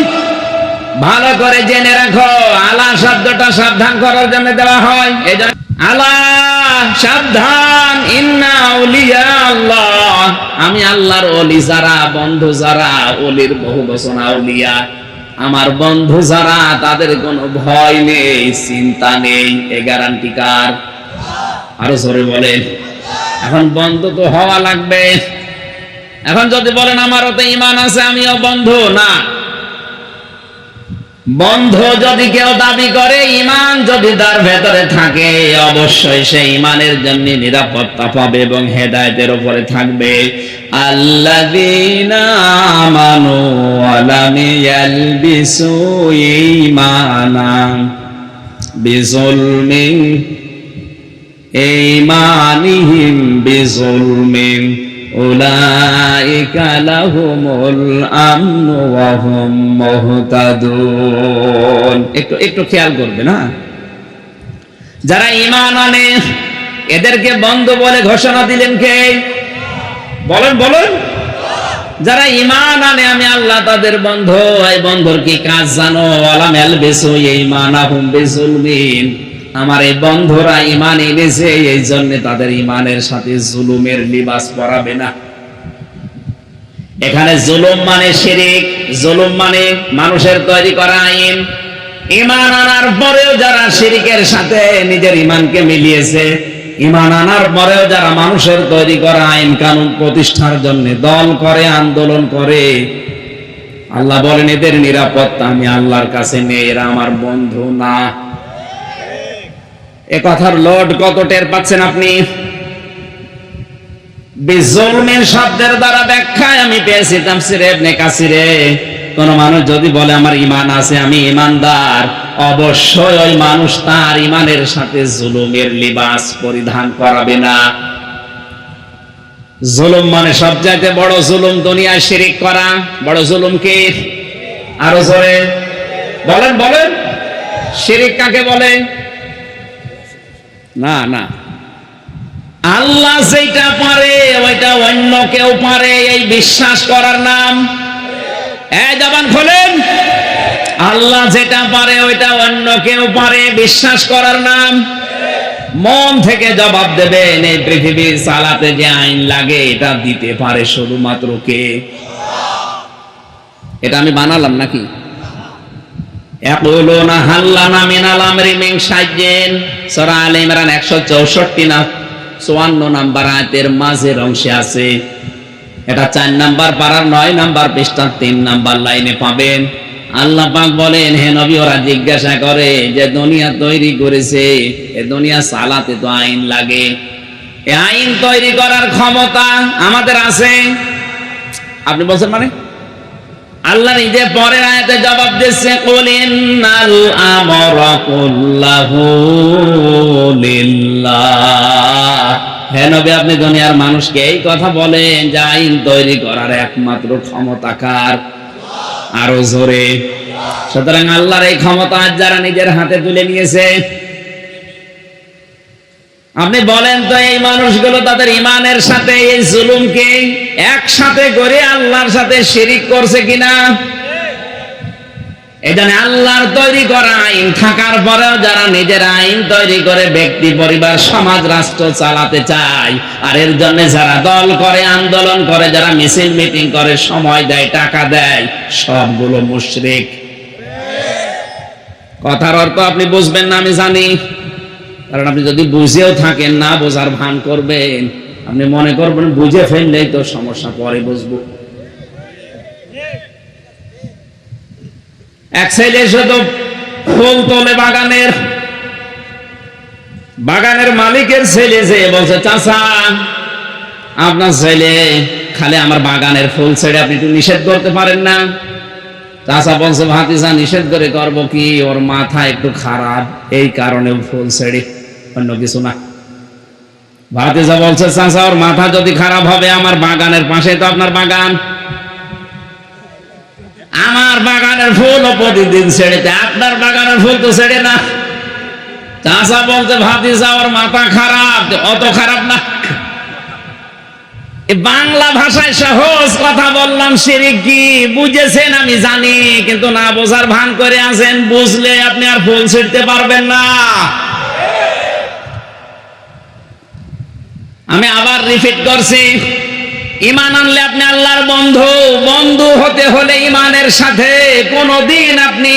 ভালো করে জেনে রাখো, আলা শব্দটা সাবধান করার জন্য দেওয়া হয়। এই জন্য আলা সাবধান, ইন্না আউলিয়া আল্লাহ, আমি আল্লাহর ওলি যারা, বন্ধু যারা, ওলির বহু বচন আউলিয়া, আমার বন্ধু যারা, তাদের কোনো ভয় নেই, চিন্তা নেই। এ গ্যারান্টি কার? আরো জোরে বলেন। এখন বন্ধু তো হওয়া লাগবে। এখন যদি বলেন আমারও তো ঈমান আছে, আমিও বন্ধু, না। বন্ধু যদি কেউ দাবি করে, ঈমান যদি তার ভেতরে থাকে, অবশ্যই সে ঈমানের জন্য নিরাপত্তা পাবে এবং হেদায়েতের উপরে থাকবে। আল্লাযীনা আমানু ওয়া লাম ইয়ালবিসু ঈমানাহুম বিযুলমিন ঈমানিহিম বিযুলমিন উলাইকা লাহুমুল আমনু ওয়া হুম মুহতাদুন। একটু খেয়াল করবে না, যারা ঈমান আনে এদেরকে বন্ধু বলে ঘোষণা দিলেন কে? বলেন। যারা ঈমান আনে আমি আল্লাহ তাদের বন্ধু। এই বন্ধুর কি কাজ জানো? ওয়ালাম ইয়ালবিসু ঈমানাহুম বিযুলমিন, আমার এই বন্ধুরা ঈমান এনেছে, এই জন্য তাদের ঈমানের সাথে জুলুমের লিবাস পরাবে না। এখানে জুলুম মানে শিরক, জুলুম মানে মানুষের তৈরি করা আইন। ঈমান আনার পরেও যারা শিরকের সাথে নিজের ঈমানকে মিলিয়েছে, ঈমান আনার পরেও যারা মানুষের তৈরি করা আইন কানুন প্রতিষ্ঠার জন্য দল করে, আন্দোলন করে, আল্লাহ বলেন এদের নিরাপত্তা আমি আল্লাহর কাছে নেই, এরা আমার বন্ধু না। এ কথার লোড কত টের পাচ্ছেন আপনি? বিজুলমিন শব্দের দ্বারা ব্যাখ্যায় আমি পেয়েছি তাফসীরে ইবনে কাসিরে, কোন মানুষ যদি বলে আমার ঈমান আছে, আমি ঈমানদার, অবশ্যই ওই মানুষ তার ঈমানের সাথে জুলুমের লিবাস পরিধান করাবে না। জুলুম মানে সবচাইতে বড় জুলুম দুনিয়ায় শিরক করা। বড় জুলুম কি? আরো জোরে বলেন। শিরক কাকে বলে? না, আল্লাহ যেটা পারে ওইটা অন্য কেউ পারে, এই বিশ্বাস করার নাম। জবান খোলেন। আল্লাহ যেটা পারে ওইটা অন্য কেউ পারে, বিশ্বাস করার নাম। মন থেকে জবাব দেবেন, এই পৃথিবী চালাতে যে আইন লাগে এটা দিতে পারে শুধুমাত্র কে? এটা আমি বানালাম নাকি? ইয়াকুলুনা হাল্লানা মিনাল আমরি মিন শাইইন, সূরা আলে ইমরান 164 না 54 নাম্বার আয়াতের মাঝের অংশে আছে। এটা 4 নাম্বার পারার 9 নাম্বার পৃষ্ঠার 3 নাম্বার লাইনে পাবেন। আল্লাহ পাক বলেন, হে নবী, ওরা জিজ্ঞাসা করে যে দুনিয়া তৈরি করেছে, এই দুনিয়া চালাতে তো আইন লাগে, এই আইন তৈরি করার ক্ষমতা আমাদের আছে? আপনি বলছেন মানে? আল্লাহ নিজে পরের আয়াতে জবাব দিচ্ছে, কুল ইন্নাল আমরা কুল্লাহু লিল্লাহ। হে নবী, আপনি দুনিয়ার মানুষকে এই কথা বলেন যে আইন তৈরি করার একমাত্র ক্ষমতা কার? আরো জোরে। সুতরাং আল্লাহর এই ক্ষমতা যারা নিজের হাতে তুলে নিয়েছে, আপনি বলেন তো এই মানুষগুলো তাদের ঈমানের সাথে এই জুলুমকে একসাথে করে আল্লাহর সাথে শিরিক করছে কিনা? এজন্য আল্লাহর তৈরি করা আইন থাকার পরেও যারা নিজের আইন তৈরি করে ব্যক্তি, পরিবার, সমাজ, রাষ্ট্র চালাতে চায়, আর এর জন্য যারা দল করে, আন্দোলন করে, যারা মিছিল মিটিং করে, সময় দেয়, টাকা দেয়, সবগুলো মুশরিক। কথার অর্থ আপনি বুঝবেন না আমি জানি, কারণ আপনি যদি বুঝেও থাকেন না বোঝার ভান করবেন, আপনি মনে করবেন বুঝে ফেললেই তো সমস্যা, পরে বুঝবো। এক ছেলে শুধু ফুল তোলে বাগানের মালিকের ছেলে, যে বলছে চাচা আপনার ছেলে খালি আমার বাগানের ফুল ছেড়ে আপনি একটু নিষেধ করতে পারেন না? চাচা বলছে ভাতিজা নিষেধ করে করবো কি, ওর মাথা একটু খারাপ, এই কারণে ফুল ছেড়ে, অন্য কিছু না। ভাতিজা বলছে, চাচা ওর মাথা যদি খারাপ হবে, আমার বাগানের পাশে তো আপনার বাগান, আমার বাগানের ফুল প্রতিদিন ছেড়েতে, আপনার বাগানের ফুল তো ছেড়ে না। চাচা বলতে, ভাতিজা ওর মাথা খারাপ, অত খারাপ না। বাংলা ভাষায় সহজ কথা বললাম, শিরিক কি বুঝেছেন আমি জানি, কিন্তু না বোঝার ভান করে আছেন। বুঝলে আপনি আর ফুল ছিঁড়তে পারবেন না। আমি আবার রিপিট করছি, ঈমান আনলে আপনি আল্লাহর বন্ধু। বন্ধু হতে হলে ঈমানের সাথে কোনদিন আপনি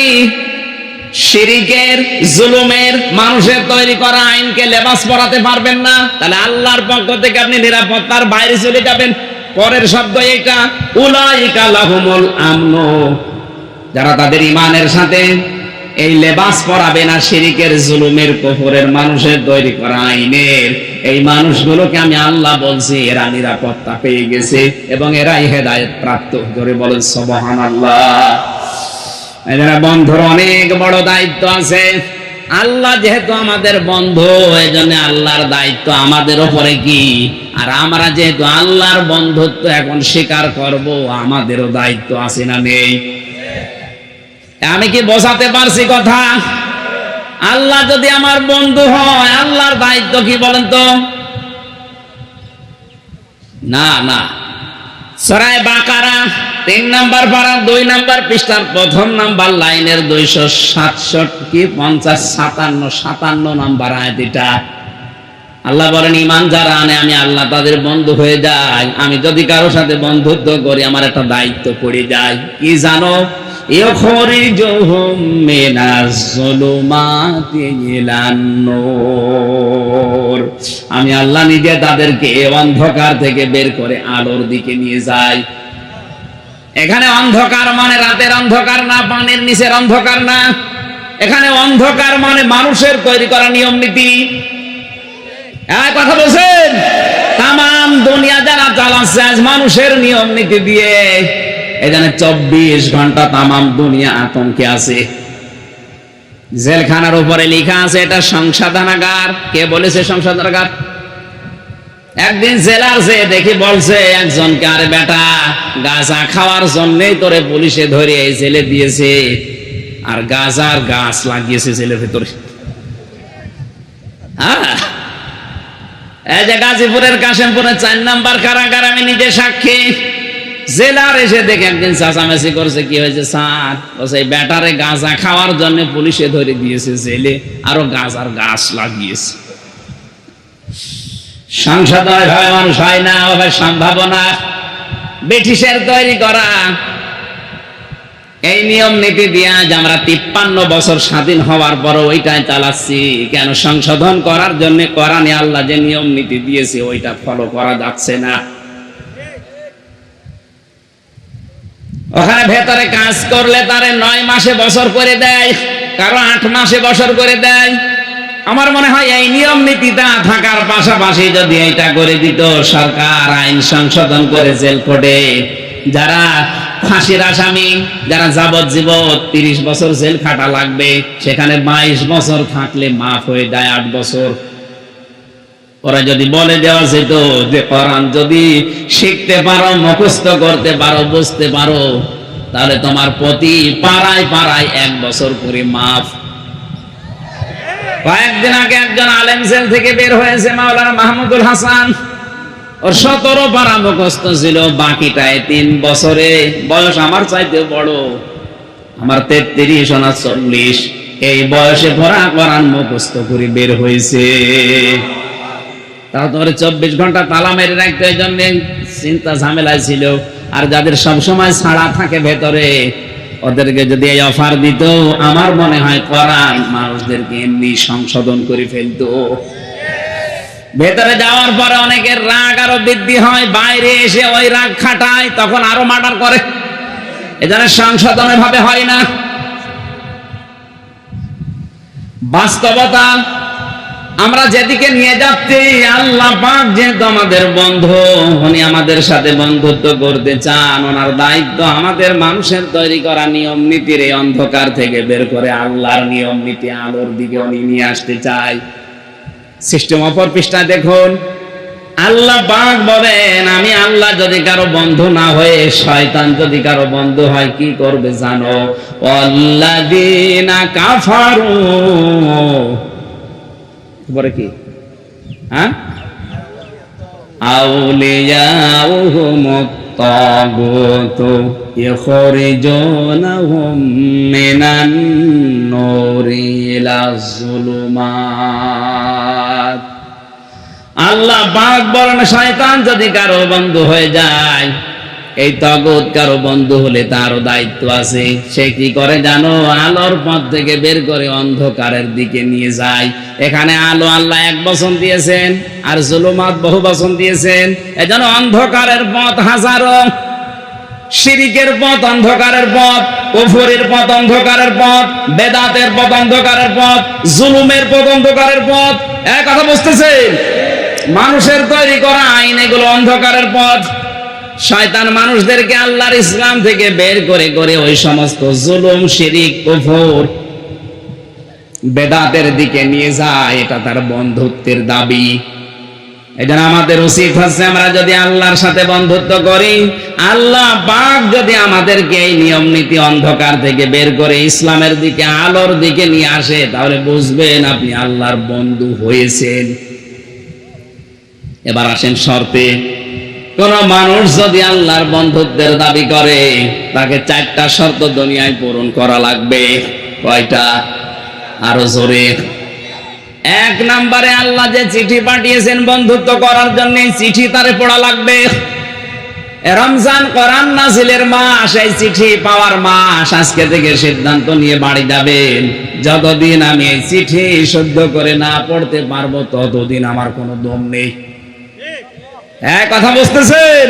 শিরিকের, জুলুমের, মানুষের তৈরি করা আইনকে লেবাস পরাতে পারবেন না। তাহলে আল্লাহর পক্ষ থেকে আপনি নিরাপত্তার বাইরে চলে যাবেন। পরের শব্দ এটা, উলাইকা লাহুমুল আমন, যারা তাদের ঈমানের সাথে এই লেবাস পরাবে না, শিরিকের, জুলুমের, কুফরের, মানুষের তৈরি করা আইনের, এই মানুষগুলোকে আমি আল্লাহ বলছি এরা নিরাপত্তা পেয়ে গেছে এবং এরাই হেদায়েত প্রাপ্ত। ধরে বলেন সুবহানাল্লাহ। এরা বন্ধুর অনেক বড় দায়িত্ব আছে। আল্লাহ যেহেতু আমাদের বন্ধু, এই জন্য আল্লাহর দায়িত্ব আমাদের উপরে কি, আর আমরা যেহেতু আল্লাহর বন্ধুত্ব এখন স্বীকার করব, আমাদেরও দায়িত্ব আছে না নেই? আমি কি বোঝাতে পারছি কথা? আল্লাহ যদি আমার বন্ধু হয়, আল্লাহর দায়িত্ব কি বলেন তো? না না, সূরা বাকারা 3 নম্বর পারা 2 নম্বর পৃষ্ঠার 1 নম্বর লাইনের 257 নম্বর আয়াত এটা। আল্লাহ বলেন, ঈমান যারা আনে আমি আল্লাহ তাদের বন্ধু হয়ে যাই। আমি যদি কারোর সাথে বন্ধুত্ব করি, আমার একটা দায়িত্ব পড়ে যায়। কি জানো? ইখরিজুহুম মিনাজ যুলুমাতি ইলান নূর। আমি আল্লাহ নিজে তাদেরকে অন্ধকার থেকে বের করে আলোর দিকে নিয়ে যাই। এখানে অন্ধকার মানে রাতের অন্ধকার না, পানির নিচের অন্ধকার না। এখানে অন্ধকার মানে মানুষের তৈরি করা নিয়ম নীতি। কথা বলছেন? তামাম দুনিয়া যারা চালাচ্ছে আজ মানুষের নিয়ম নীতি দিয়ে, এখানে 24 ঘন্টা তামাম দুনিয়া আতঙ্কে আছে। জেলখানার উপরে লেখা আছে এটা সংশোধনাগার। কে বলেছে সংশোধনাগার? একদিন জেলার যে দেখি বলছে একজনকে, আরে বেটা, গাঁজা খাওয়ার জন্যই তোরে পুলিশে ধরে এই জেলে দিয়েছে, আর গাঁজার গাছ লাগিয়েছে জেলের ভেতরে। এই যে গাজীপুরের কাশিমপুরের 4 নম্বর কারাগার, আমি নিজে সাক্ষী। জেলার এসে দেখে একদিন চাচামেচি করছে, কি হয়েছে স্যার? বলছে এই ব্যাটারে গাঁজা খাওয়ার জন্য পুলিশে ধরে দিয়েছে জেলে, আরো গাঁজার গাছ লাগিয়েছে। সংশোধন হয় মানুষ হয় না, সম্ভাবনা ব্রিটিশের তৈরি করা এই নিয়ম নীতি দিয়ে আজ আমরা 53 বছর স্বাধীন হওয়ার পর ওইটাই চালাচ্ছি। কেন? সংশোধন করার জন্য কোরআনে আল্লাহ যে নিয়ম নীতি দিয়েছে ওইটা ফলো করা যাচ্ছে না। ওখানে ভেতরে কাজ করলে তারে 9 মাসে বছর করে দেয়, কারো 8 মাসে বছর করে দেয়। আমার মনে হয় এই নিয়ম নীতিটা থাকার পাশাপাশি যদি এইটা করে দিত সরকার, আইন সংশোধন করে জেল কোর্টে যারা ফাঁসির আসামি, যারা যাবজ্জীবন 30 বছর জেল খাটা লাগবে, সেখানে 22 বছর থাকলে মাফ হয়ে যায় 8 বছর। ওরা যদি বলে দেওয়া যেত যে কোরআন যদি শিখতে পারো, মুখস্থ করতে পারো, বুঝতে পারো, তাহলে তোমার প্রতি পাড়ায় পাড়ায় 1 বছর করে মাফ। কয়েকদিন আগে একজন আলেম জেল থেকে বের হয়েছে, মাওলানা মাহমুদুল হাসান। ওর 17 পারা মুখস্থ ছিল, বাকিটায় 3 বছরে। বয়স আমার চাইতে বড়, আমার 33 না 40। এই বয়সে পড়া কোরআন মুখস্থ করে বের হয়েছে। তাও তোমার 24 ঘন্টা তালা মেরে রাখতে, এই জন্য চিন্তা ঝামেলায় ছিল। আর যাদের সবসময় ছাড়া থাকে ভেতরে, ওদেরকে যদি এই অফার দিত, আমার মনে হয় কোরআন মানুষদেরকে এমনি সংশোধন করে ফেলতো। ভেতরে যাওয়ার পরে অনেকের রাগ আরো বৃদ্ধি হয়, বাইরে এসে ওই রাগ খাটায়, তখন আরো মার্ডার করে। এজন্য সংশোধনের ভাবে হয় না। বাস্তবতা আমরা যেদিকে নিয়ে যাচ্ছি, আল্লাহ পাক যেহেতু আমাদের বন্ধু, উনি আমাদের সাথে বন্ধুত্ব করতে চান। ওনার দায়িত্ব আমাদের মানুষের তৈরি করা নিয়ম নীতির এই অন্ধকার থেকে বের করে আল্লাহর নিয়ম নীতি আলোর দিকে উনি নিয়ে আসতে চায়। সিস্টেম অপর পৃষ্ঠা দেখুন, আল্লাহ পাক বলেন, আমি আল্লাহ যদি কারো বন্ধু না হয়ে শয়তান যদি কারো বন্ধু হয় কি করবে জানো? আল্লাযীনা কাফারু, পরে কি, হ্যাঁ, আউলিয়াউহুমুত তাগুতু ইখরিজুনাহুম মিনান নূরি ইলাজ যুলুমাত। আল্লাহ পাক বলেন, শয়তান যদি কারো বন্ধু হয়ে যায়, এই তাগুত কারো বন্ধু হলে তারও দায়িত্ব আছে। সে কি করে জানো? আলোর পথ থেকে বের করে অন্ধকারের দিকে নিয়ে যায়। এখানে আলো আল্লাহ এক বচন দিয়েছেন, আর জুলুমাত বহু বচন দিয়েছেন। এজন্য অন্ধকারের পথ হাজারো, শিরিকের পথ অন্ধকারের পথ, কুফরের পথ অন্ধকারের পথ, বেদাতের পথ অন্ধকারের পথ, জুলুমের পথ অন্ধকারের পথ। এক কথা বুঝতেছেন? মানুষের তৈরি করা আইন এগুলো অন্ধকারের পথ। শয়তান মানুষদেরকে আল্লাহর ইসলাম থেকে বের করে করে ওই সমস্ত জুলুম, শিরিক, কুফর, বেদাতের দিকে নিয়ে যায়। এটা তার বন্ধুত্বের দাবি। এজন্য আমাদের উচিত হচ্ছে, আমরা যদি আল্লাহর সাথে বন্ধুত্ব করি, আল্লাহ পাক যদি আমাদেরকে এই নিয়ম নীতি অন্ধকার থেকে বের করে ইসলামের দিকে, আলোর দিকে নিয়ে আসে, তাহলে বুঝবেন আপনি আল্লাহর বন্ধু হয়েছেন। এবার আসেন শর্তে। কোন মানুষ যদি আল্লাহর বন্ধুত্বের দাবি করে, তাকে 4টা শর্ত দুনিয়ায় পূরণ করা লাগবে। কয়টা? আরো জোরে। 1 নম্বরে, আল্লাহ যে চিঠি পাঠিয়েছেন বন্ধুত্ব করার জন্য, চিঠি তারে পড়া লাগবে। রমজান কোরআন নাজিলের মাস, এই চিঠি পাওয়ার মাস। আজকে থেকে সিদ্ধান্ত নিয়ে বাড়ি যাবেন, যতদিন আমি এই চিঠি শুদ্ধ করে না পড়তে পারবো ততদিন আমার কোনো দম নেই। এক কথা বুঝতেছেন?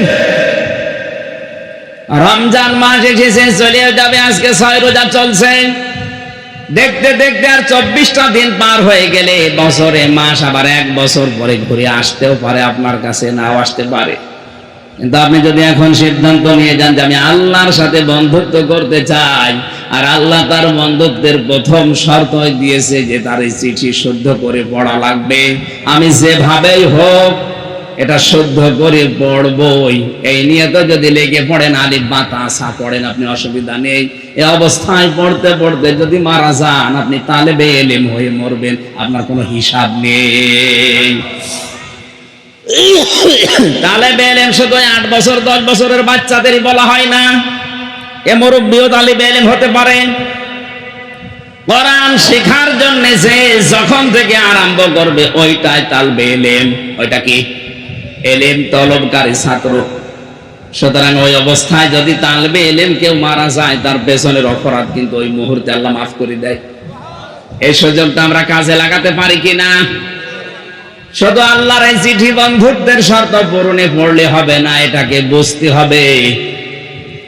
রমজান মাস এসেছে, চলে যাবে। আজকে 6 রোজা চলছে। দেখতে দেখতে আর 24টা দিন পার হয়ে গেলে বছরে মাস আবার 1 বছর পরে ঘুরে আসতেও পারে, আপনার কাছে নাও আসতে পারে। কিন্তু আপনি যদি এখন সিদ্ধান্ত নিয়ে যান যে আমি আল্লাহর সাথে বন্ধুত্ব করতে চাই, আর আল্লাহ তার বন্ধুত্বের প্রথম শর্ত দিয়েছে যে তার এই চিঠি শুদ্ধ করে পড়া লাগবে, আমি যেভাবেই হোক এটা শুদ্ধ করে পড়বই, এই নিয়ে তো যদি লেগে পড়েন, আলিফ বা তা সা পড়েন, আপনি অসুবিধা নেই। এই অবস্থায় পড়তে পড়তে যদি মারা যান, আপনি তালেবে ইলম হয়ে মরবেন, আপনার কোনো হিসাব নেই। তালেবে ইলম শুধু 8 বছর 10 বছরের বাচ্চাদেরই বলা হয় না, এ মুরব্বিও তালেবে ইলম হতে পারেন। কোরআন শেখার জন্য যে যখন থেকে আরম্ভ করবে, ওইটাই তালেবে ইলম। ওইটা কি? এলেম তলবকারী ছাত্র। সুতরাং ওই অবস্থায় যদি তালবে এলেম কেউ মারা যায়, তার পেছনের অপরাধ কিন্তু ওই মুহূর্তে আল্লাহ মাফ করে দেয়। এই সুযোগটা আমরা কাজে লাগাতে পারি কিনা? শুধু আল্লাহর এই চিঠি বন্ধুত্বের শর্ত পূরণে পড়লে হবে না, এটাকে বুঝতে হবে।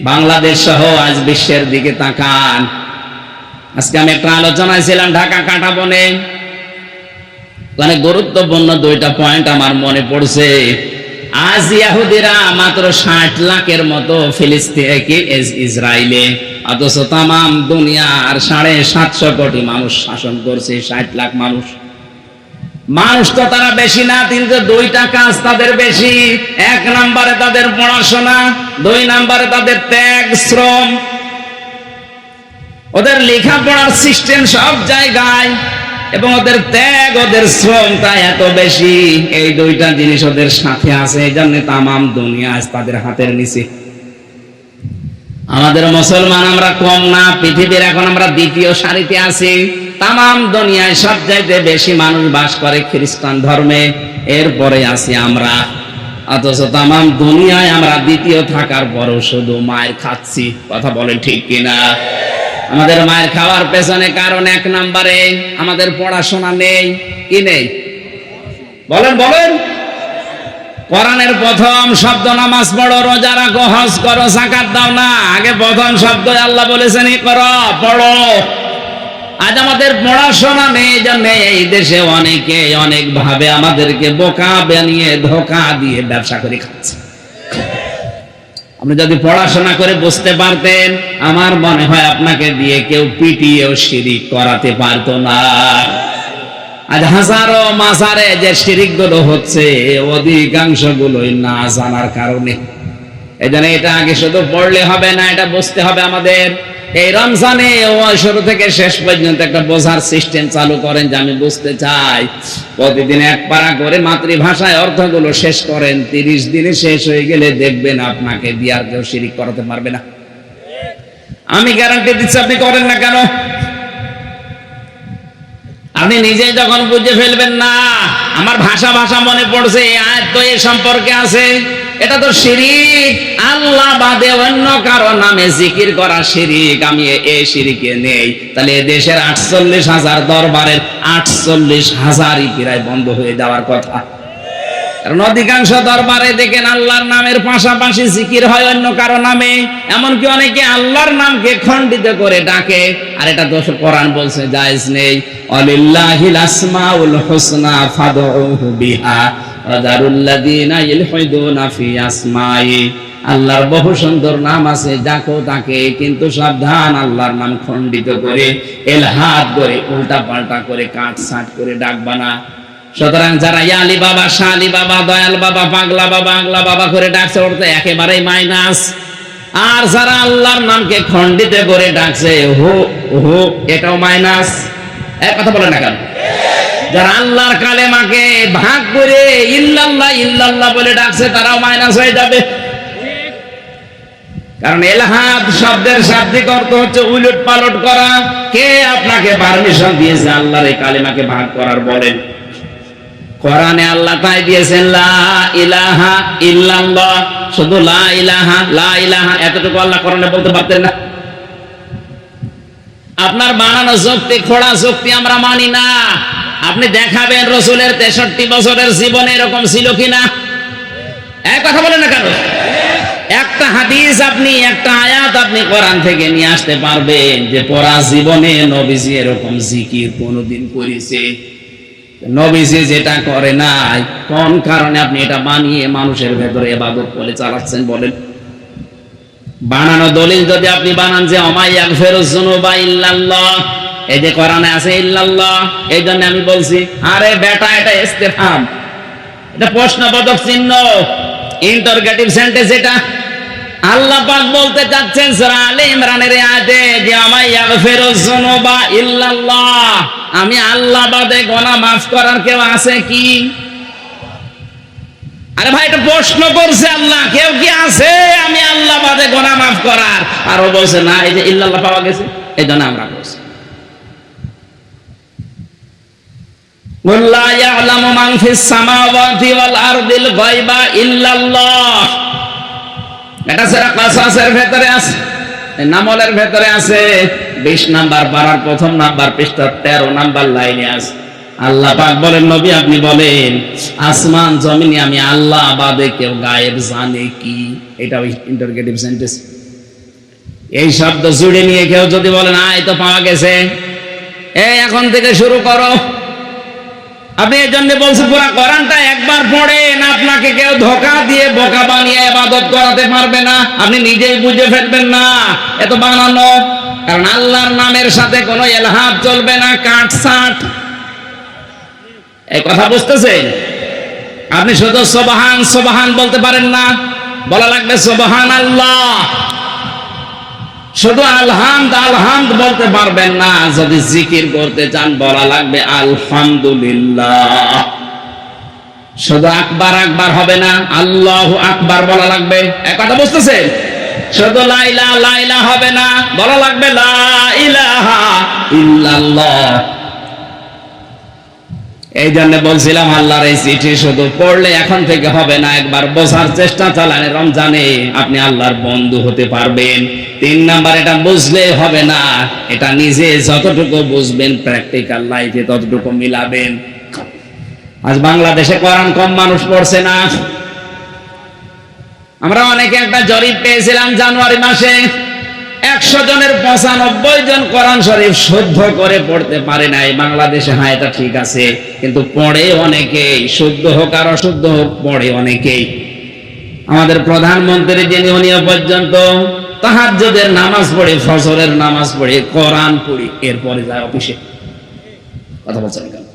বাংলাদেশ সহ আজ বিশ্বের দিকে তাকান। আজকে আমি একটা আলোচনায় ছিলাম ঢাকা কাঁটাবনে, অনেক গুরুত্বপূর্ণ 2টা পয়েন্ট আমার মনে পড়ছে। আজ ইহুদিরা মাত্র 60 লাখের মতো ফিলিস্তিনে, ইসরায়েলে, অথচ তামাম দুনিয়ার 750 কোটি মানুষ শাসন করছে। 60 লাখ মানুষ। মানুষ তো তারা বেশি না, কিন্তু 2টা কাজ তাদের বেশি। 1 নম্বরে তাদের পড়াশোনা, 2 নম্বরে তাদের ত্যাগ শ্রম। ওদের লেখাপড়ার সিস্টেম সব জায়গায়, এবং ওদের ত্যাগ, ওদের শ্রম তাই এত বেশি। এই 2টা জিনিস ওদের সাথে আছে, এই জন্য তামাম দুনিয়া আজ তাদের হাতের নিচে। আমাদের মুসলমান আমরা কম না, পৃথিবীর এখন আমরা 2য় সারিতে আছি। তামাম দুনিয়ায় সবচাইতে বেশি মানুষ বাস করে খ্রিস্টান ধর্মে, এরপরে আছি আমরা। অথচ তামাম দুনিয়ায় আমরা 2য় থাকার পরও শুধু মায়ের খাচ্ছি। কথা বলেন ঠিক কিনা? আমাদের মায়ের খাওয়ার পেছনে কারণ 1 নম্বরে আমাদের পড়াশোনা নেই। কি নেই? বলেন বলেন। কোরআনের প্রথম শব্দ নামাজ পড়ো, রোজা রাখো, হজ করো, যাকাত দাও না। আগে প্রথম শব্দ আল্লাহ বলেছেন ইকরা, পড়ো। আজ আমাদের পড়াশোনা নেই, জন্য এই দেশে অনেকে অনেক ভাবে আমাদেরকে বোকা বানিয়ে ধোঁকা দিয়ে ব্যবসা করে খাচ্ছে। আপনি যদি পড়াশোনা করে বুঝতে পারতেন, আমার মনে হয় আপনাকে দিয়ে কেউ পিটিয়েও শিরিক করাতে পারতো না। আজ হাজারো মাজারে যে শিরিক গুলো হচ্ছে অধিকাংশ গুলোই না জানার কারণে। এই জন্য এটা আগে শুধু পড়লে হবে না, এটা বুঝতে হবে আমাদের। এই রমজানে শুরু থেকে শেষ পর্যন্ত একটা বোঝার সিস্টেম চালু করেন যে আমি বুঝতে চাই। প্রতিদিন এক পারা করে মাতৃভাষায় অর্থগুলো শেষ করেন। 30 দিনে শেষ হয়ে গেলে দেখবেন আপনাকে দিয়ে আর কেউ শিরিক করাতে পারবে না। আমি গ্যারান্টি দিচ্ছি, আপনি করেন না কেন? আপনি নিজেই যখন বুঝে ফেলবেন না আমার ভাষা মনে পড়ছে, আয়াত তো এ সম্পর্কে আছে, এটা তো শিরিক, আল্লাহ বাদে অন্য কারো নামে জিকির করা শিরিক, আমি এই শিরিকে নেই, তাহলে দেশের 48,000 দরবারের 48,000ই প্রায় বন্ধ হয়ে যাওয়ার কথা। কারণ অধিকাংশ দরবারে দেখেন আল্লাহর নামের পাশাপাশি জিকির হয় অন্য কারো নামে, এমনকি অনেকে আল্লাহর নামকে খণ্ডিত করে ডাকে। আর এটা তো কোরআন বলছে জায়েজ নেই। আলিল্লাহিল আসমাউল হুসনা ফাদউহু বিহা ওয়া যারুল্লাযিনা ইলহিদুনা ফি আসমাই। আল্লাহর বহু সুন্দর নাম আছে, ডাকো তাকে, কিন্তু সাবধান আল্লাহর নাম খণ্ডিত করে, ইলহাদ করে, উল্টা পাল্টা করে, কাটছাঁট করে ডাকবা না। সুতরাং যারা ইয়ালি বাবা, শালি বাবা, দয়াল বাবা, পাগলা বাবা, আগলা বাবা করে ডাকছে, ওর তো একেবারেই মাইনাস। আর যারা আল্লাহর নামকে খণ্ডিত করে ডাকছে হো হো, এটাও মাইনাস। এক কথা বলে না কেন? যারা আল্লাহর কালেমাকে ভাগ করে ইল্লাল্লাহ ইল্লাল্লাহ বলে ডাকছে, তারাও মাইনাস হয়ে যাবে। কারণ ইলহাদ শব্দের শাব্দিক অর্থ হচ্ছে উলট পালট করা। কে আপনাকে পারমিশন দিয়েছে আল্লাহর এই কালেমাকে ভাগ করার? বলেন। কোরআনে আল্লাহ তাই দিয়েছেন লা ইলাহা ইল্লাল্লাহ, শুধু লা ইলাহা এতটুকু আল্লাহ কোরআনে বলতে পারতেন না? আপনার বানানো যুক্তি, খোড়া যুক্তি আমরা মানি না। আপনি দেখাবেন রাসূলের 63 বছরের জীবনে এরকম ছিল কিনা? এক কথা বলেন না কেন? একটা হাদিস আপনি, একটা আয়াত আপনি কোরআন থেকে নিয়ে আসতে পারবেন যে পড়া জীবনে নবীজি এরকম জিকির কোনদিন করেছে? নবীজি যেটা করে নাই, কোন কারণে আপনি এটা বানিয়ে মানুষের ভেতরে ইবাদত বলে চালাচ্ছেন? বলেন। বানানো দলিল যদি আপনি বানান যে ওমা ইয়াগফিরুয যুনুবা ইল্লাল্লাহ, এই যে কোরআনে আছে ইল্লাল্লাহ, এই জন্য আমি বলছি আরে বেটা এটা ইস্তেফহাম, এটা প্রশ্নবোধক চিহ্ন, ইন্টারোগেটিভ সেন্টেন্স। এটা আল্লাহ পাক বলতে চাচ্ছেন সূরা আলে ইমরানের আয়াতে যে ওমা ইয়াগফিরুয যুনুবা ইল্লাল্লাহ, আমি আল্লাহ বাদে গুনাহ মাফ করার কেউ আছে কি? আরে ভাই, এটা প্রশ্ন করছে আল্লাহ, কেউ কি আছে আমি আল্লাহ বাদে গুনাহ মাফ করার? আর ও বলছে না, এই যে ইল্লাল্লাহ পাওয়া গেছে, এই জন্য আমরা বলছি কুল লা ইয়ালামু মান ফিস সামাওয়াতি ওয়াল আরদিল গায়বা ইল্লাল্লাহ। এটা সূরা কাসাসের ভেতরে আছে, নামলের ভেতরে আছে, 20 নাম্বার পারার 1 নাম্বার পৃষ্ঠা 13 নাম্বার লাইনে আছে। আল্লাহ পাক বলেন নবী আপনি বলেন আসমান জমিনে আমি আল্লাহ বাদে কেউ গায়েব জানে কি? এটা ইন্টারোগেটিভ সেন্টেন্স। এই শব্দ জুড়ে নিয়ে কেউ যদি বলেন এই তো পাওয়া গেছে, এই এখন থেকে শুরু করো। আপনি এই জন্য বলছেন পুরো কোরআনটা একবার পড়েন, আপনাকে কেউ ধোঁকা দিয়ে বোকা বানিয়ে ইবাদত করাতে পারবে না। আপনি নিজেই বুঝে ফেলবেন না এত বানানো। কারণ আল্লাহর নামের সাথে কোনো ইলহাদ চলবে না, কাটছাঁট। এই কথা বুঝতেছেন? আপনি শুধু সুবহান সুবহান বলতে পারেন না, বলা লাগবে সুবহানাল্লাহ। শুধু আলহামদ বলতে পারবেন না, যদি জিকির করতে চান বলা লাগবে আলহামদুলিল্লাহ। শুধু আকবার হবে না, আল্লাহু আকবার বলা লাগবে। এক কথা বুঝতেছেন? শুধু লা ইলাহা হবে না, বলা লাগবে লা ইলাহা ইল্লাল্লাহ। এই জন্য বলছিলাম আল্লাহর এই চিঠি শুধু পড়লে এখন থেকে হবে না, একবার বোঝার চেষ্টা চালান। রমজানে আপনি আল্লাহর বন্ধু হতে পারবেন। 3 নাম্বার, এটা বুঝলে হবে না, এটা নিজে যতটুকু বুঝবেন প্র্যাকটিক্যাল লাইফে ততটুকু মিলাবেন। আজ বাংলাদেশে কোরআন কম মানুষ পড়ছে না। আমরা অনেকে একটা জরিপ পেয়েছিলাম জানুয়ারি মাসে, 100 জনের 95 জন কোরআন শরীফ শুদ্ধ করে পড়তে পারে নাই বাংলাদেশে। হ্যাঁ, এটা ঠিক আছে, কিন্তু পড়ে অনেকেই, শুদ্ধ হোক আর অশুদ্ধ হোক, পড়ে অনেকেই। আমাদের প্রধানমন্ত্রী যিনি, উনিও পর্যন্ত তাহাজ্জুদের নামাজ পড়ে, ফজরের নামাজ পড়ে, কোরআন পড়ে, এরপরে যায় অফিসে। কথা বলছেন কেন?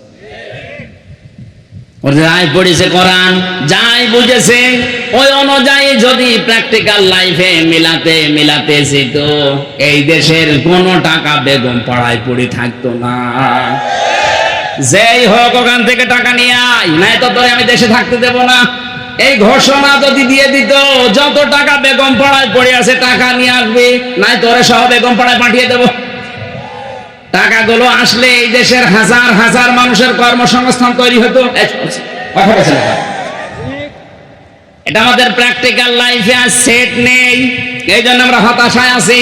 ওর যাই পড়েছে কোরআন, যাই বুঝেছে ওই অনুযায়ী যদি প্র্যাকটিক্যাল লাইফে মিলাতে যেত, এই দেশের কোনো টাকা বেগম পাড়ায় পড়ে থাকতো না। যেই হোক ওখান থেকে টাকা নিয়ে আয়, নাই তো তোরে আমি দেশে থাকতে দেব না, এই ঘোষণা যদি দিয়ে দিত যত টাকা বেগম পাড়ায় পড়ে আছে টাকা নিয়ে আসবি, নাই তোরে সহ বেগম পাড়ায় পাঠিয়ে দেব। টাকাগুলো আসলে এই দেশের হাজার হাজার মানুষের কর্মসংস্থান তৈরি হতো। এটা আমাদের প্র্যাকটিক্যাল লাইফে আর সেট নেই, এই জন্য আমরা হতাশায় আছি।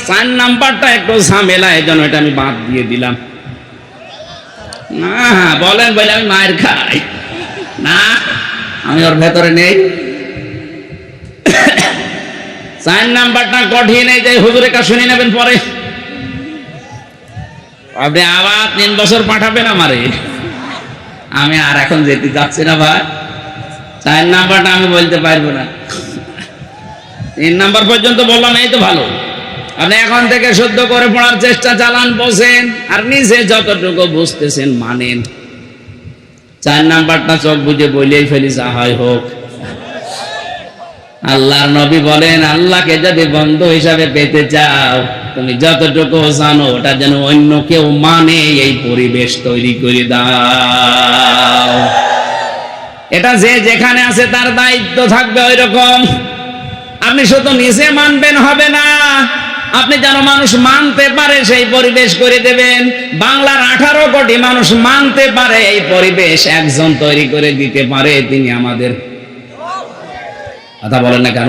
4 নাম্বারটা একটু ঝামেলা, এই জন্য এটা আমি বাদ দিয়ে দিলাম। না বলেন বলে আমি মায়ের খাই না, আমি ওর ভেতরে নেই। 4 নাম্বারটা কঠিন, এই যে হুজুরের কাছে শুনে নেবেন পরে। আপনি আবার 3 বছর পাঠাবেন আমারে, আমি আর এখন যেতে চাচ্ছি না ভাই। 4 নাম্বারটা আমি বলতে পারবো না, 3 নাম্বার পর্যন্ত বললাম, এই তো ভালো। আপনি এখন থেকে শুদ্ধ করে পড়ার চেষ্টা চালান, বসেন আর নিজে যতটুকু বুঝতেছেন মানেন। 4 নাম্বারটা চোখ বুঝে বলেই ফেলি, যা হয় হোক। আল্লাহর নবী বলেন, আল্লাহকে যদি বন্ধু হিসাবে পেতে চাও, তুমি যতটুকু জানো ওটা যেন অন্য কেউ মানে, এই পরিবেশ তৈরি করে দাও। এটা যে যেখানে আছে তার দায়িত্ব থাকবে ওই রকম। আপনি শুধু নিজে মানবেন হবে না, আপনি যেন মানুষ মানতে পারে সেই পরিবেশ করে দেবেন। বাংলার 18 কোটি মানুষ মানতে পারে এই পরিবেশ একজন তৈরি করে দিতে পারে, তিনি আমাদের। কথা বলেন না কেন?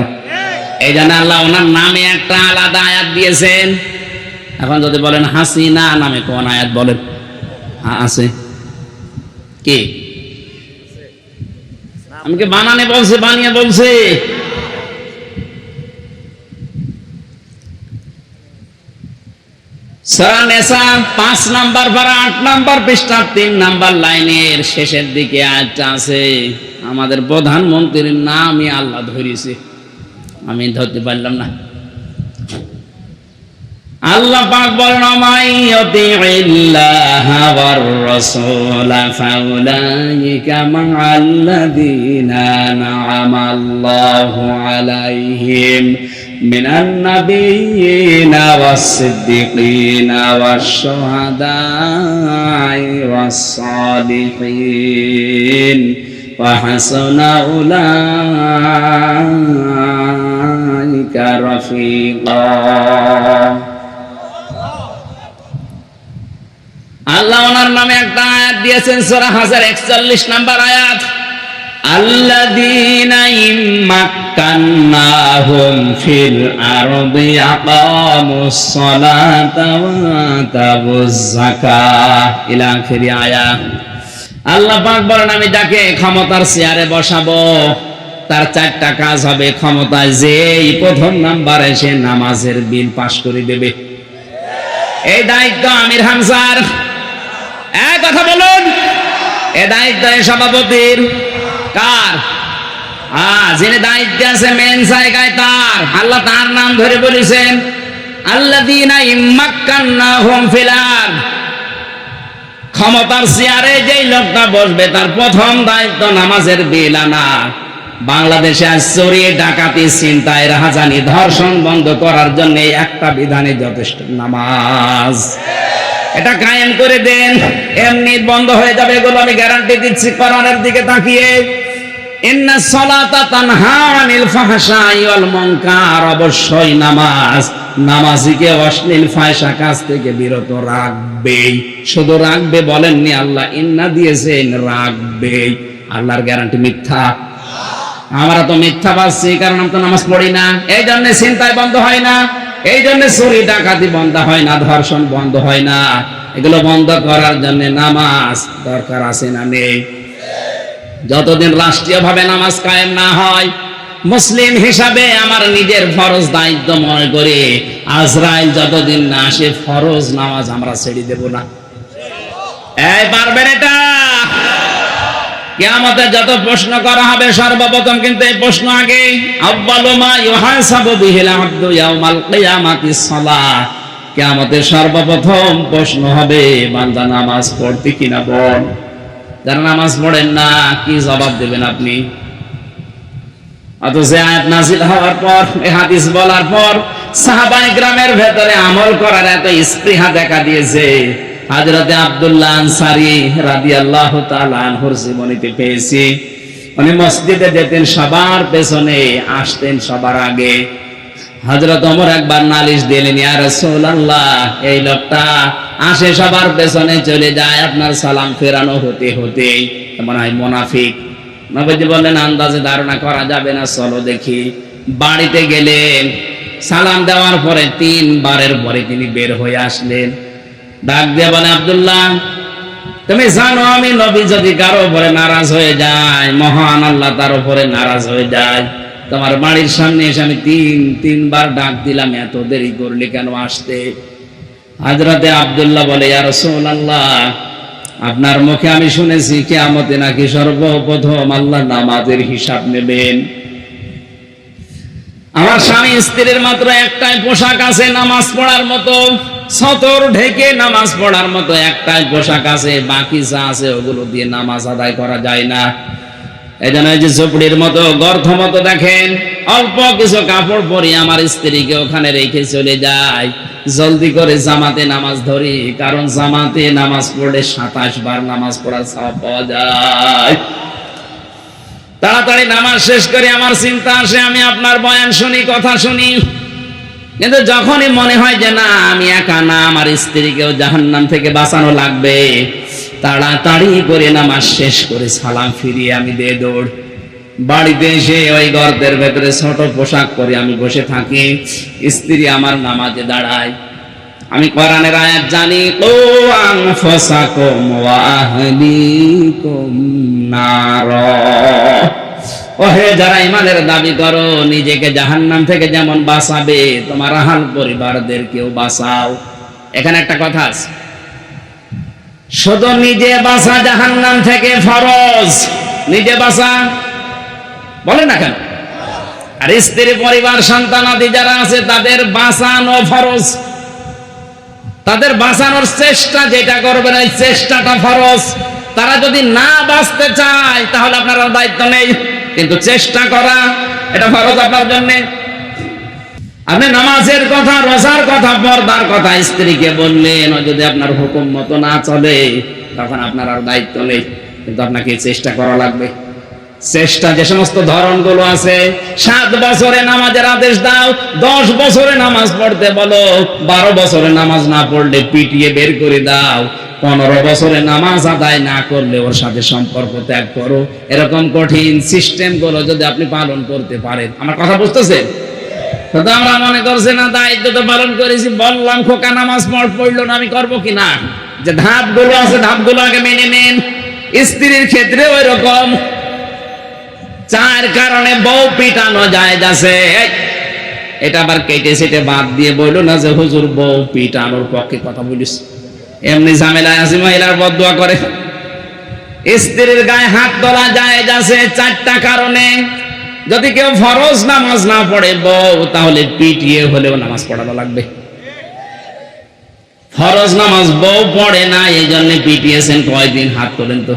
এই জন্য আল্লাহ ওনার নামে একটা আলাদা আয়াত দিয়েছেন। এখন যদি বলেন হাসিনা নামে কোন আয়াত বলেন? আছে কি? আমাকে বানানে বলছে, বানিয়ে বলছে? সূরা নিসা 5 নাম্বার পারা 8 নাম্বার পৃষ্ঠা 3 নাম্বার লাইনের শেষের দিকে আয়াতটা আছে। আমাদের প্রধানমন্ত্রীর নামই আল্লাহ ধরেছে, আমি ধরতে পারলাম না। আল্লাহ পাক বলেন, মাইয়ুতিইল্লাহা ওয়ার রাসূলা ফাউলাইকা মা'আল্লাযীনা আন'আমাল্লাহু আলাইহিম মিনান নাবিয়্যিনা ওয়াস-সিদ্দীকিনা ওয়াশ-শুহাদা'i ওয়াস-সালিহিন ওয়া হাসানা উলাইকা রাফীকা। আল্লাহ ওনার নামে একটা আয়াত দিয়েছেন, সূরা হাজর 41 নাম্বার আয়াত। আল্লাযীনা ইম্মাক্কান্নাহুম ফিল আরদি আকামুস সালাতা ওয়া আতাবুজ যাকাহ ইলা আখিরি আয়াত। আল্লাহ পাক বলেন, আমি যাকে ক্ষমতার চেয়ারে বসাবো তার 4টা কাজ হবে। ক্ষমতায় যেই প্রথম নাম্বারে সে নামাজের বিল পাস করে দেবে। এই দায়িত্ব আমির হামজার। এক কথা বলুন, এই দায়িত্ব সভাপতির। কার? যিনি দায়িত্বে আছে মেন জায়গায় তার। আল্লাহ তার নাম ধরে বলেছেন, আল্লাযীনা ইম্মাক্কান্নাহুম ফিল আরদ। ক্ষমতার চেয়ারে যেই লোকটা বসবে তার প্রথম দায়িত্ব নামাজের বিল আনা। বাংলাদেশে আজ চুরি, ডাকাতি, ছিনতাই, রাহাজানি, ধর্ষণ বন্ধ করার জন্য একটা বিধানে যথেষ্ট, নামাজ। এটা কায়েম করে দেন, এমনি বন্ধ হয়ে যাবে এগুলো, আমি গ্যারান্টি দিচ্ছি। কোরআনের দিকে তাকিয়ে, ইন্নাস সালাতা তানহা আনিল ফাহশাই ওয়াল মুনকার, অবশ্যই নামাজ নামাজিকে অশ্লীল ফাহিশা কাজ থেকে বিরত রাখবে। শুধু রাখবে বলেননি আল্লাহ, ইন্না দিয়েছেন রাখবে। আল্লাহর গ্যারান্টি মিথ্যা? আমরা তো মিথ্যা পাচ্ছি, কারণ আমরা তো নামাজ পড়ি না। এই জন্য ছিনতাই বন্ধ হয় না, এই জন্য চুরি ডাকাতি বন্ধ হয় না, ধর্ষণ বন্ধ হয় না। এগুলো বন্ধ করার জন্য নামাজ দরকার আছে না নেই? যতদিন রাষ্ট্রীয়ভাবে নামাজ কায়েম না হয়, মুসলিম হিসাবে আমার নিজের ফরজ দায়িত্ব মনে করে আজরাইল যতদিন না আসে ফরজ নামাজ আমরা ছেড়ে দেব না। এই পারবেন এটা? কিয়ামতে যত প্রশ্ন করা হবে সর্বপ্রথম কিন্তু এই প্রশ্ন আগে, আউয়ালু মা ইউহাসাবু বিহিল আবদু ইয়াউমাল কিয়ামাতিস সালাহ। কিয়ামতে সর্বপ্রথম প্রশ্ন হবে বান্দা নামাজ পড়তে কিনা বল। যারা নামাজ পড়েন না কি জবাব দেবেন আপনি? অথচ আয়াত নাযিল হওয়ার পর, এই হাদিস বলার পর সাহাবায়ে কেরামের ভেতরে আমল করার এত স্পৃহা দেখা দিয়েছে। হযরতে আব্দুল্লাহ আনসারী রাদিয়াল্লাহু তাআলা আনহুর জীবনীতে পেয়েছি, উনি মসজিদে যেতেন সবার পেছনে, আসতেন সবার আগে। হযরত ওমর একবার নালিশ দিলেন, ইয়া রাসূলুল্লাহ, এই লোকটা আসে সবার পেছনে, চলে যায়, আপনার সালাম ফেরানো হতে হতেই মনে হয় মুনাফিক। নবীজি বললেন, আন্দাজে ধারণা করা যাবে না, চলো দেখি। বাড়িতে গেলেন, সালাম দেওয়ার পরে 3 বারের পরে তিনি বের হয়ে আসলেন। ডাক দিয়ে বলে, আব্দুল্লাহ, তুমি জানো আমি নবী যদি কারো উপরে নারাজ হয়ে যায়, মহান আল্লাহ তার উপরে নারাজ হয়ে যায়। তোমার বাড়ির সামনে এসে আমি 3 বার ডাক দিলাম, এত দেরি করলে কেন আসতে? হযরতে আব্দুল্লাহ বলে, ইয়া রাসূলুল্লাহ, আপনার মুখে আমি শুনেছি কিয়ামতে নাকি সর্বপ্রথম আল্লাহ নামাজের হিসাব নেবেন। আমার স্বামী স্ত্রীর মাত্র একটাই পোশাক আছে নামাজ পড়ার মতো, সতর ঢেকে নামাজ পড়ার মতো একটাই পোশাক আছে, বাকি যা আছে ওগুলো দিয়ে নামাজ আদায় করা যায় না। এই জন্য এই যে ঝুপড়ির মতো গর্ত মতো দেখেন, অল্প কিছু কাপড় পরি আমার স্ত্রীকে ওখানে রেখে চলে যায়, জলদি করে জামাতে নামাজ ধরি, কারণ জামাতে নামাজ পড়লে 27 বার নামাজ পড়ার সওয়াব পাওয়া যায়। তাড়াতাড়ি নামাজ শেষ করে আমার চিন্তা আসে আমি আপনার বয়ান শুনি, কথা শুনি, কিন্তু যখনই মনে হয় যে না আমি একা না, আমার স্ত্রীকেও জাহান্নাম থেকে বাঁচানো লাগবে, তাড়াতাড়ি করে নামাজ শেষ করে সালাম ফিরিয়ে আমি দিয়ে দৌড়। বাড়িতে এসে ওই গর্তের ভেতরে ছোট পোশাক পরে আমি বসে থাকি, স্ত্রী আমার নামাজে দাঁড়ায়। আমি কোরআনের আয়াত জানি, ও আনফুসাকুম ওয়া আহলিকুম নার, ওহে যারা ঈমানের দাবি করো, নিজেকে জাহান্নাম থেকে যেমন বাঁচাবে তোমার আহল পরিবারদেরকেও বাঁচাও। এখানে একটা কথা আছে, শুধু নিজে বাঁচা জাহান্নাম থেকে ফরজ, নিজে বাঁচা বলে না কেন? আর স্ত্রী পরিবার সন্তানাদি যারা আছে তাদের বাঁচানো ফরজ, তাদের বাঁচানোর চেষ্টা যেটা করবেন ওই চেষ্টাটা ফরজ। তারা যদি না বাঁচতে চায় তাহলে আপনার দায়িত্ব নেই, কিন্তু চেষ্টা করা এটা ফরজ আপনার জন্য। আপনি নামাজের কথা, রোজার কথা, পর্দার কথা স্ত্রীকে বললেন, ও যদি আপনার হুকুম মতো না চলে তখন আপনার আর দায়িত্ব নেই, কিন্তু আপনাকে চেষ্টা করা লাগবে। চেষ্টা যে সমস্ত ধরনগুলো আছে, 7 বছরে নামাজের আদেশ দাও, 10 বছরে নামাজ পড়তে বলো, 12 বছরে নামাজ না পড়লে পিটিয়ে বের করে দাও, 15 বছরে নামাজ আদায় না করলে ওর সাথে সম্পর্ক ত্যাগ করো, এরকম কঠিন সিস্টেম গুলো যদি আপনি পালন করতে পারেন, আমার কথা বুঝতেছেন? তো আমরা মনে করছি না দায়িত্ব তো পালন করেছি, বললাম খোকা নামাজ পড়লো না, আমি করবো কিনা? যে ধাপগুলো আছে ধাপগুলো আগে মেনে নেন। স্ত্রীর ক্ষেত্রে ওই রকম 4 কারণে বউ পিটানো জায়েজ আছে। এটা আবার কেটে সেটে বাদ দিয়ে বললো না যে হুজুর বউ পিটানোর পক্ষে কথা বলিস, এমনি ঝামেলায় আছে, মহিলার বদদুয়া করে। স্ত্রীর গায়ে হাত তোলা জায়েজ আছে 4টা কারণে। যদি কেউ ফরজ নামাজ না পড়ে বউ, তাহলে পিটিয়ে হলেও নামাজ পড়ানো লাগবে। ফরজ নামাজ বউ পড়ে না, এই জন্য পিটিয়েছেন কয়দিন, হাত তোলেন তো।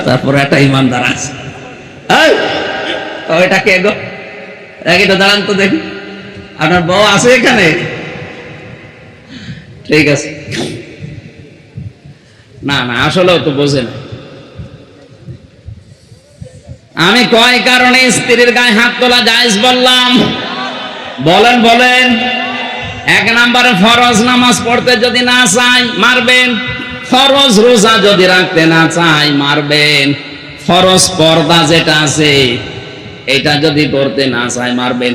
তারপর একটা ইমানদার আছে, ওইটা কে গো, এটা দাঁড়ান তো দেখি, আপনার বউ আছে এখানে? ঠিক আছে, না না আসলেও তো বোঝে না। আমি কয় কারণে স্ত্রীর গায়ে হাত তোলা জায়েজ বললাম, বলেন বলেন। 1 নম্বরে ফরজ নামাজ পড়তে যদি না চাই মারবেন, ফরজ রোজা যদি রাখতে না চাই মারবেন, ফরজ পর্দা যেটা আছে এটা যদি করতে না চাই মারবেন,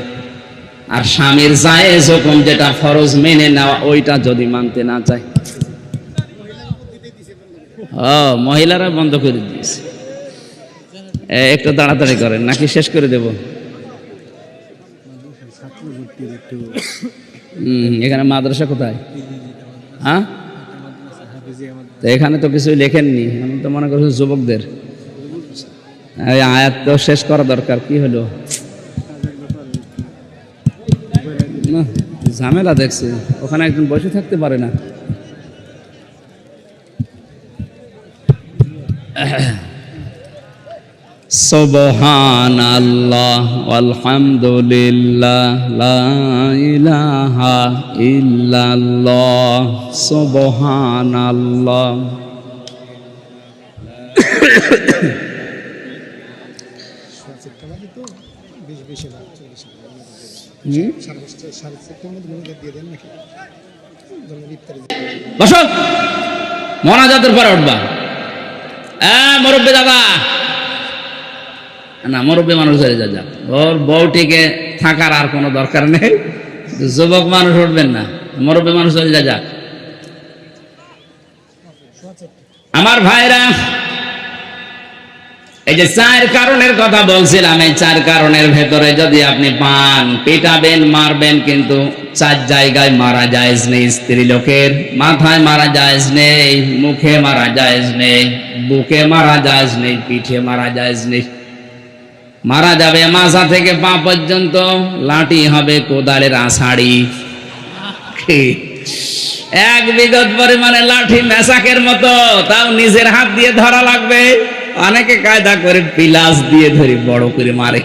আর স্বামীর জায়েজ হুকুম যেটা ফরজ মেনে নেওয়া ওইটা যদি মানতে না চায়। মহিলারা বন্ধ করে দিয়েছে, একটু তাড়াতাড়ি করেন নাকি শেষ করে দেব? এখানে মাদ্রাসা কোথায়? হ্যাঁ, এখানে তো কিছু লেখেননি, আমি তো মনে করছি যুবকদের আয়াত তো শেষ করা দরকার। কি হলো? ঝামেলা দেখছে, ওখানে একজন বসে থাকতে পারে না। সুবহানাল্লাহ আলহামদুলিল্লাহ লা ইলাহা ইল্লাল্লাহ সুবহানাল্লাহ। বসো, মোনাজাতের পরে উঠবা। মুরব্বী দাদা না, মুরব্বী মানুষ হয়ে যা, ওর বউটিকে থাকার আর কোনো দরকার নেই। যুবক মানুষ উঠবেন না, মুরব্বী মানুষ হয়ে যা। আমার ভাইরা, এই যে 4 কারণের কথা বলছিলাম, এই 4 কারণের ভেতরে যদি আপনি পান, পিটাবেন, মারবেন, কিন্তু 4 জায়গায় মারা জায়েজ নেই। স্ত্রী লোকের মাথায় মারা জায়েজ নেই, মুখে মারা জায়েজ নেই, বুকে মারা জায়েজ নেই, পিঠে মারা জায়েজ নেই। মারা যাবে মাথা থেকে পা পর্যন্ত, লাঠি হবে কোদালের আষাঢ়ি, 1 বিঘত পরিমাণে লাঠি, মেসাকের মতো, তাও নিজের হাত দিয়ে ধরা লাগবে। অনেকে কায়দা করে পিলাস দিয়ে ধরে বড় করে মারে।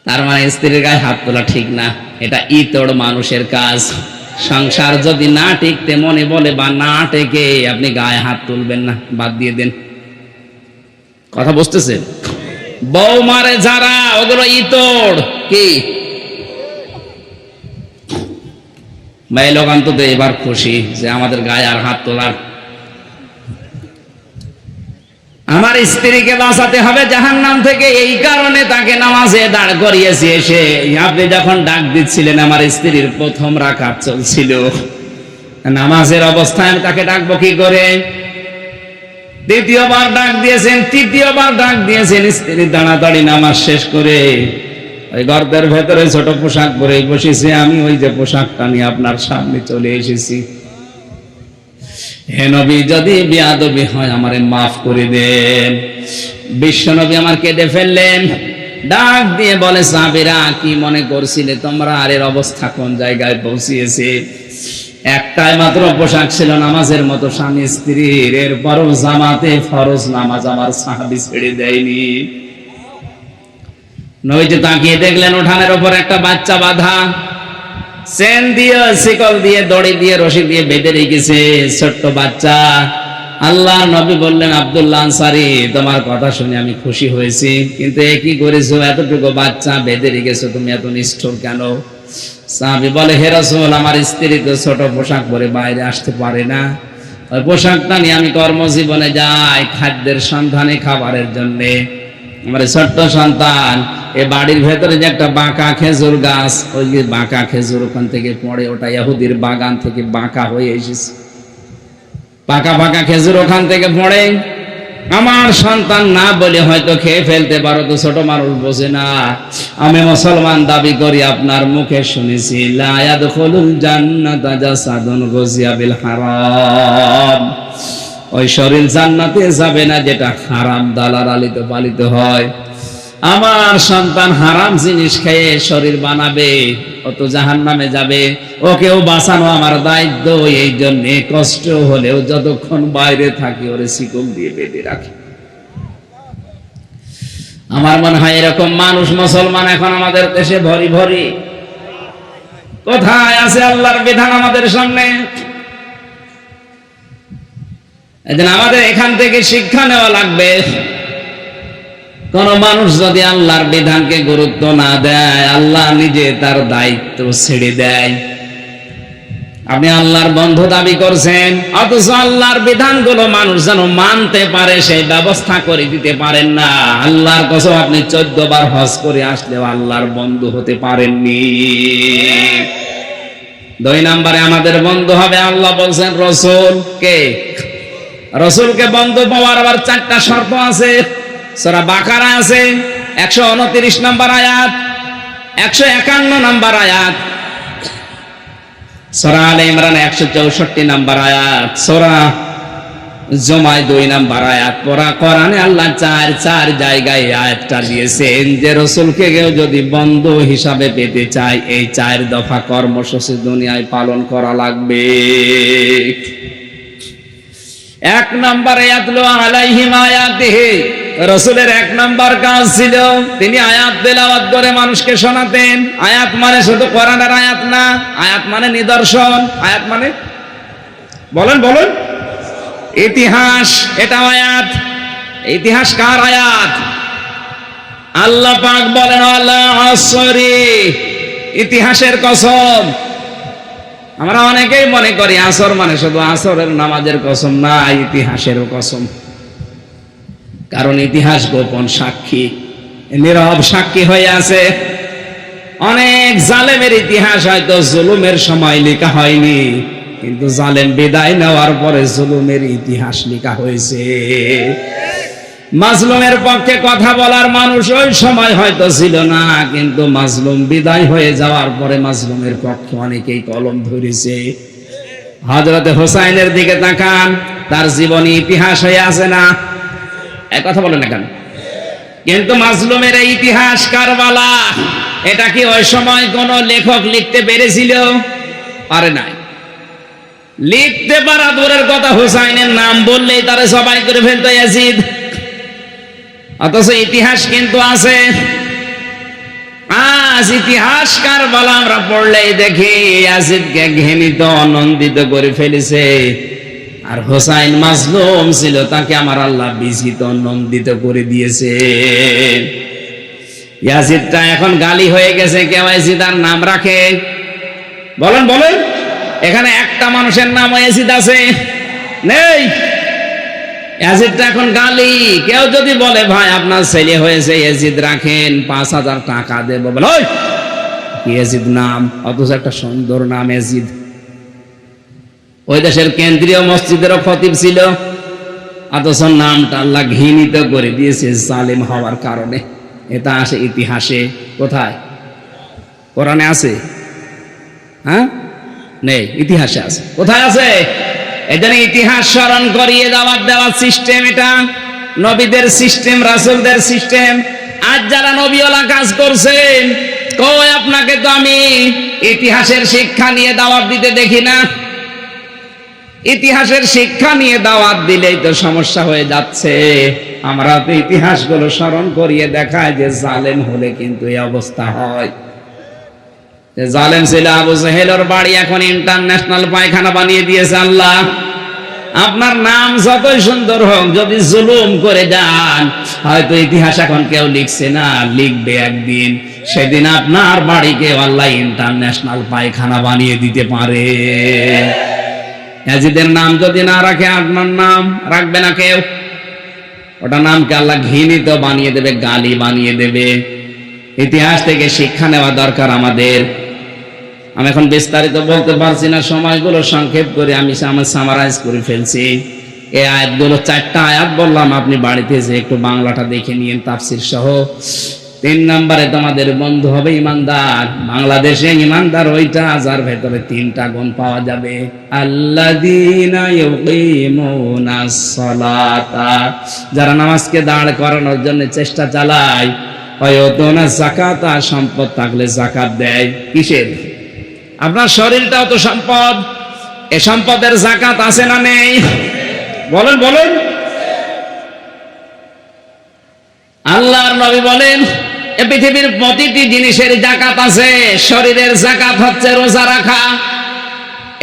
তার মানে স্ত্রীর গায়ে হাত তোলা ঠিক না, এটা ইতর মানুষের কাজ। সংসার যদি না টিকতে মনে বলে বা না টেকে আপনি গায়ে হাত তুলবেন না, বাদ দিয়ে দেন। কথা বুঝতেছেন? বউ মারে যারা, ওগুলো ইতর। কি ভাই লোক অন্তত এবার খুশি যে আমাদের গায়ে আর হাত তোলার। আমার স্ত্রীকে বাঁচাতে হবে জাহান্নাম থেকে, এই কারণে তাকে নামাজে দাঁড় করিয়েছি। এসে আপনি যখন ডাক দিচ্ছিলেন, আমার স্ত্রীর প্রথম রাকাত চলছিল, নামাজের অবস্থায় আমি তাকে ডাকবো কি করে? দ্বিতীয়বার ডাক দিয়েছেন, তৃতীয়বার ডাক দিয়েছেন। স্ত্রী দাঁড়াতাড়ি নামাজ শেষ করে ওই গর্তের ভেতরে ছোট পোশাক পরে বসেছে। আমি ওই যে পোশাকটা নিয়ে আপনার সামনে চলে এসেছি। হে নবী, যদি বেয়াদবি হয় আমারে মাফ করে দেন। বিশ্ব নবী আমার কেঁদে ফেললেন, ডাক দিয়ে বলে, সাহাবীরা কি মনে করছিলে তোমরা? আর এর অবস্থা কোন জায়গায় পৌঁছিয়েছে? একটাই মাত্র পোশাক ছিল নামাজের মতো স্বামী স্ত্রীর, এরপরও জামাতে ফরজ নামাজ আমার সাহাবী ছেড়ে দেয়নি। নবীজি তাকিয়ে দেখলেন উঠানের উপর একটা বাচ্চা বাঁধা, চেন দিয়ে, শিকল দিয়ে, দড়ি দিয়ে, রশি দিয়ে বেঁধে রেখেছে, ছোট্ট বাচ্চা। আল্লাহ নবী বললেন, আব্দুল্লাহ আনসারী, তোমার কথা শুনে আমি খুশি হয়েছি, কিন্তু এ কি করেছো? এতটুকু বাচ্চা বেঁধে রেখেছো, তুমি এত নিষ্ঠুর কেন? সাহাবী বলে, হে রাসূল, আমার স্ত্রী তো ছোট পোশাক পরে বাইরে আসতে পারে না, ওই পোশাকটা নিয়ে আমি কর্মজীবনে যাই খাদ্যের সন্ধানে, খাবারের জন্যে। আমার ছোট্ট সন্তান, এ বাড়ির ভেতরে যে একটা বাঁকা খেজুর গাছ, ওই যে বাঁকা খেজুর ওখান থেকে পড়ে, ওটা ইহুদির বাগান থেকে বাঁকা হয়ে এসেছে। পাকা পাকা খেজুর ওখান থেকে পড়ে। আমার সন্তান না বলে হয়তো খেয়ে ফেলতে পারো, তো ছোট মানুষ বোঝে না। আমি মুসলমান দাবি করি, আপনার মুখে শুনেছি লা ইয়াদখুলুল জান্নাতা জাসাদুন গুযিয়া বিল হারাম। ওই শরীর জান্নাতে যাবে না যেটা হারাম দালালিতে পালিত হয়। আমার সন্তান হারাম জিনিস খেয়ে শরীর বানাবে, ও তো জাহান্নামে যাবে। ওকেও বাঁচানো আমার দায়িত্ব। এই জন্য কষ্ট হলেও যতক্ষণ বাইরে থাকি ওরে শিকল দিয়ে বেঁধে রাখি। আমার মনে হয় এরকম মানুষ মুসলমান এখন আমাদের দেশে ভরি ভরি। কোথায় আছে আল্লাহর বিধান আমাদের সামনে? এদিন আমাদের এখান থেকে শিক্ষা নেওয়া লাগবে। কোন মানুষ যদি আল্লাহর বিধানকে গুরুত্ব না দেয়, আল্লাহ নিজে তার দায়িত্ব ছেড়ে দেয়। আপনি আল্লাহর বন্ধু দাবি করছেন, অথচ আল্লাহর বিধানগুলো মানুষ যেন মানতে পারে সেই ব্যবস্থা করে দিতে পারেন না। আল্লাহর কসম, আপনি 14 বার হজ করে আসলেও আল্লাহর বন্ধু হতে পারেননি। 2 নম্বরে আমাদের বন্ধু হবে, আল্লাহ বলছেন রসুল কে? রসুলকে বন্ধু পাওয়ার আবার 4টা শর্ত আছে। সূরা বাকারা আছে 129 নম্বর আয়াত, 151 নম্বর আয়াত, সূরা আলে ইমরান 164 নম্বর আয়াত, সূরা জমায় 2 নাম্বার আয়াত পড়া। কোরআনে আল্লাহ চার জায়গায় আয়াতটা দিয়েছেন যে রসুলকে কেউ যদি বন্ধু হিসাবে পেতে চায় এই 4 দফা কর্মসূচি দুনিয়ায় পালন করা লাগবে। 1 নম্বরে ইয়াতলু আলাইহিম আয়াতিহি, রসুলের 1 নম্বর কাজ ছিল তিনি আয়াত তেলাওয়াত করে মানুষকে শোনাতেন। আয়াত মানে শুধু কোরআনের আয়াত না, আয়াত মানে নিদর্শন, আয়াত মানে বলেন ইতিহাস, এটা আয়াত। ইতিহাস কার আয়াত? আল্লাহ পাক বলেন আল্লাহ আসরি, ইতিহাসের কসম। আমরা অনেকেই মনে করি আসর মানে শুধু আসরের নামাজের কসম, না, ইতিহাসেরও কসম। কারণ ইতিহাস গোপন সাক্ষী, নীরব সাক্ষী হয়ে আছে। অনেক জালেমের ইতিহাস হয়তো জুলুমের সময় লেখা হয়নি, কিন্তু জালেম বিদায় নেওয়ার পরে জুলুমের ইতিহাস লেখা হয়েছে। মাজলুমের পক্ষে কথা বলার মানুষ ওই সময় হয়তো ছিল না, কিন্তু মাজলুম বিদায় হয়ে যাওয়ার পরে মাজলুমের পক্ষে অনেকেই কলম ধরেছে। হযরতে হোসাইনের দিকে তাকান, তার জীবনী ইতিহাস হয়ে আছে না? এক কথা বলেন না কেন? কিন্তু মাজলুমের এই ইতিহাস কারবালা, এটা কি ওই সময় কোন লেখক লিখতে পেরেছিল? পারে নাই। লিখতে পারা দূরের কথা, হোসাইনের নাম বললেই তারা সবাই করে ফেলতো ইয়াজিদ। অথচ ইতিহাস কিন্তু আছে। আজ ইতিহাস কারবালা আমরা পড়লেই দেখি ইয়াজিদকে ঘৃণিত আনন্দিত করে ফেলেছে, আর হোসাইন মাজলুম ছিল, তাকে আমার আল্লাহ বিজিত আনন্দিত করে দিয়েছে। ইয়াজিদটা এখন গালি হয়ে গেছে, কেউ ইয়াজিদার নাম রাখে? বলেন এখানে একটা মানুষের নাম ইয়াজিদ আছে? নেই। ইয়াজিদটা এখন গালি। কেউ যদি বলে ভাই আপনার ছেলে হয়েছে ইয়াজিদ রাখেন, 5000 টাকা দেবো, বলে ওই ইয়াজিদ নাম, অথচ একটা সুন্দর নাম ইয়াজিদ। ওই দেশের কেন্দ্রীয় মসজিদেরও খতিব ছিল, অথচ নামটা আল্লাহ ঘৃণিত করে দিয়েছে জালেম হওয়ার কারণে। এটা আসে ইতিহাসে। কোথায়? কোরআনে আছে? হ্যাঁ, নেই, ইতিহাসে আছে। কোথায় আছে? এজন্য ইতিহাস স্মরণ করিয়ে দেওয়ার সিস্টেম এটা, নবীদের সিস্টেম, রাসূলদের সিস্টেম। আজ যারা নবীওয়ালা কাজ করছেন, কই আপনাকে তো আমি ইতিহাসের শিক্ষা নিয়ে দাওয়াত দিতে দেখি না। ইতিহাসের শিক্ষা নিয়ে দাওয়াত দিলেই তো সমস্যা হয়ে যাচ্ছে। আমরা তো ইতিহাসগুলো স্মরণ করিয়ে দেখায় যে জালেম হলে কিন্তু এই অবস্থা হয়। জালেম ছিল আবু জেহেলের বাড়ি এখন ইন্টারন্যাশনাল পায়খানা বানিয়ে দিয়েছে আল্লাহ। আপনার নাম যতই সুন্দর হোক, যদি জুলুম করে যান, হয়তো ইতিহাস এখন কেউ লিখছে না, লিখবে একদিন। সেদিন আপনার বাড়িকে আল্লাহ ইন্টারন্যাশনাল পায়খানা বানিয়ে দিতে পারে। ইয়াজিদের নাম যদি না রাখে, আপনার নাম রাখবে না কেউ। ওটা নামকে আল্লাহ ঘৃণিত বানিয়ে দেবে, গালি বানিয়ে দেবে। ইতিহাস থেকে শিক্ষা নেওয়া দরকার আমাদের। আমি এখন বিস্তারিত বলতে পারছি না, সময়গুলো সংক্ষেপ করে আমি সামারাইজ করে ফেলছি। এই আয়াতগুলো 4টা আয়াত বললাম, আপনি বাড়িতে যে একটু বাংলাটা দেখে নিন তাফসীর সহ। 3 নম্বরে তোমাদের বন্ধু হবে ইমানদার। বাংলাদেশে ইমানদার ওইটা যার ভেতরে 3টা গুণ পাওয়া যাবে। আল্লাযীনা ইউকিমুনাস সালাতা, যারা নামাজকে দাঁড় করানোর জন্য চেষ্টা চালায়। ওয়ায়ুতুনা যাকাতা, সম্পদ থাকলে যাকাত দেয়। কিসের? আপনার শরীরটাও তো সম্পদ। এই সম্পদের যাকাত আছে না নেই? বলেন। আল্লাহর নবী বলেন এই পৃথিবীর প্রতিটি জিনিসের যাকাত আছে। শরীরের যাকাত হচ্ছে রোজা রাখা।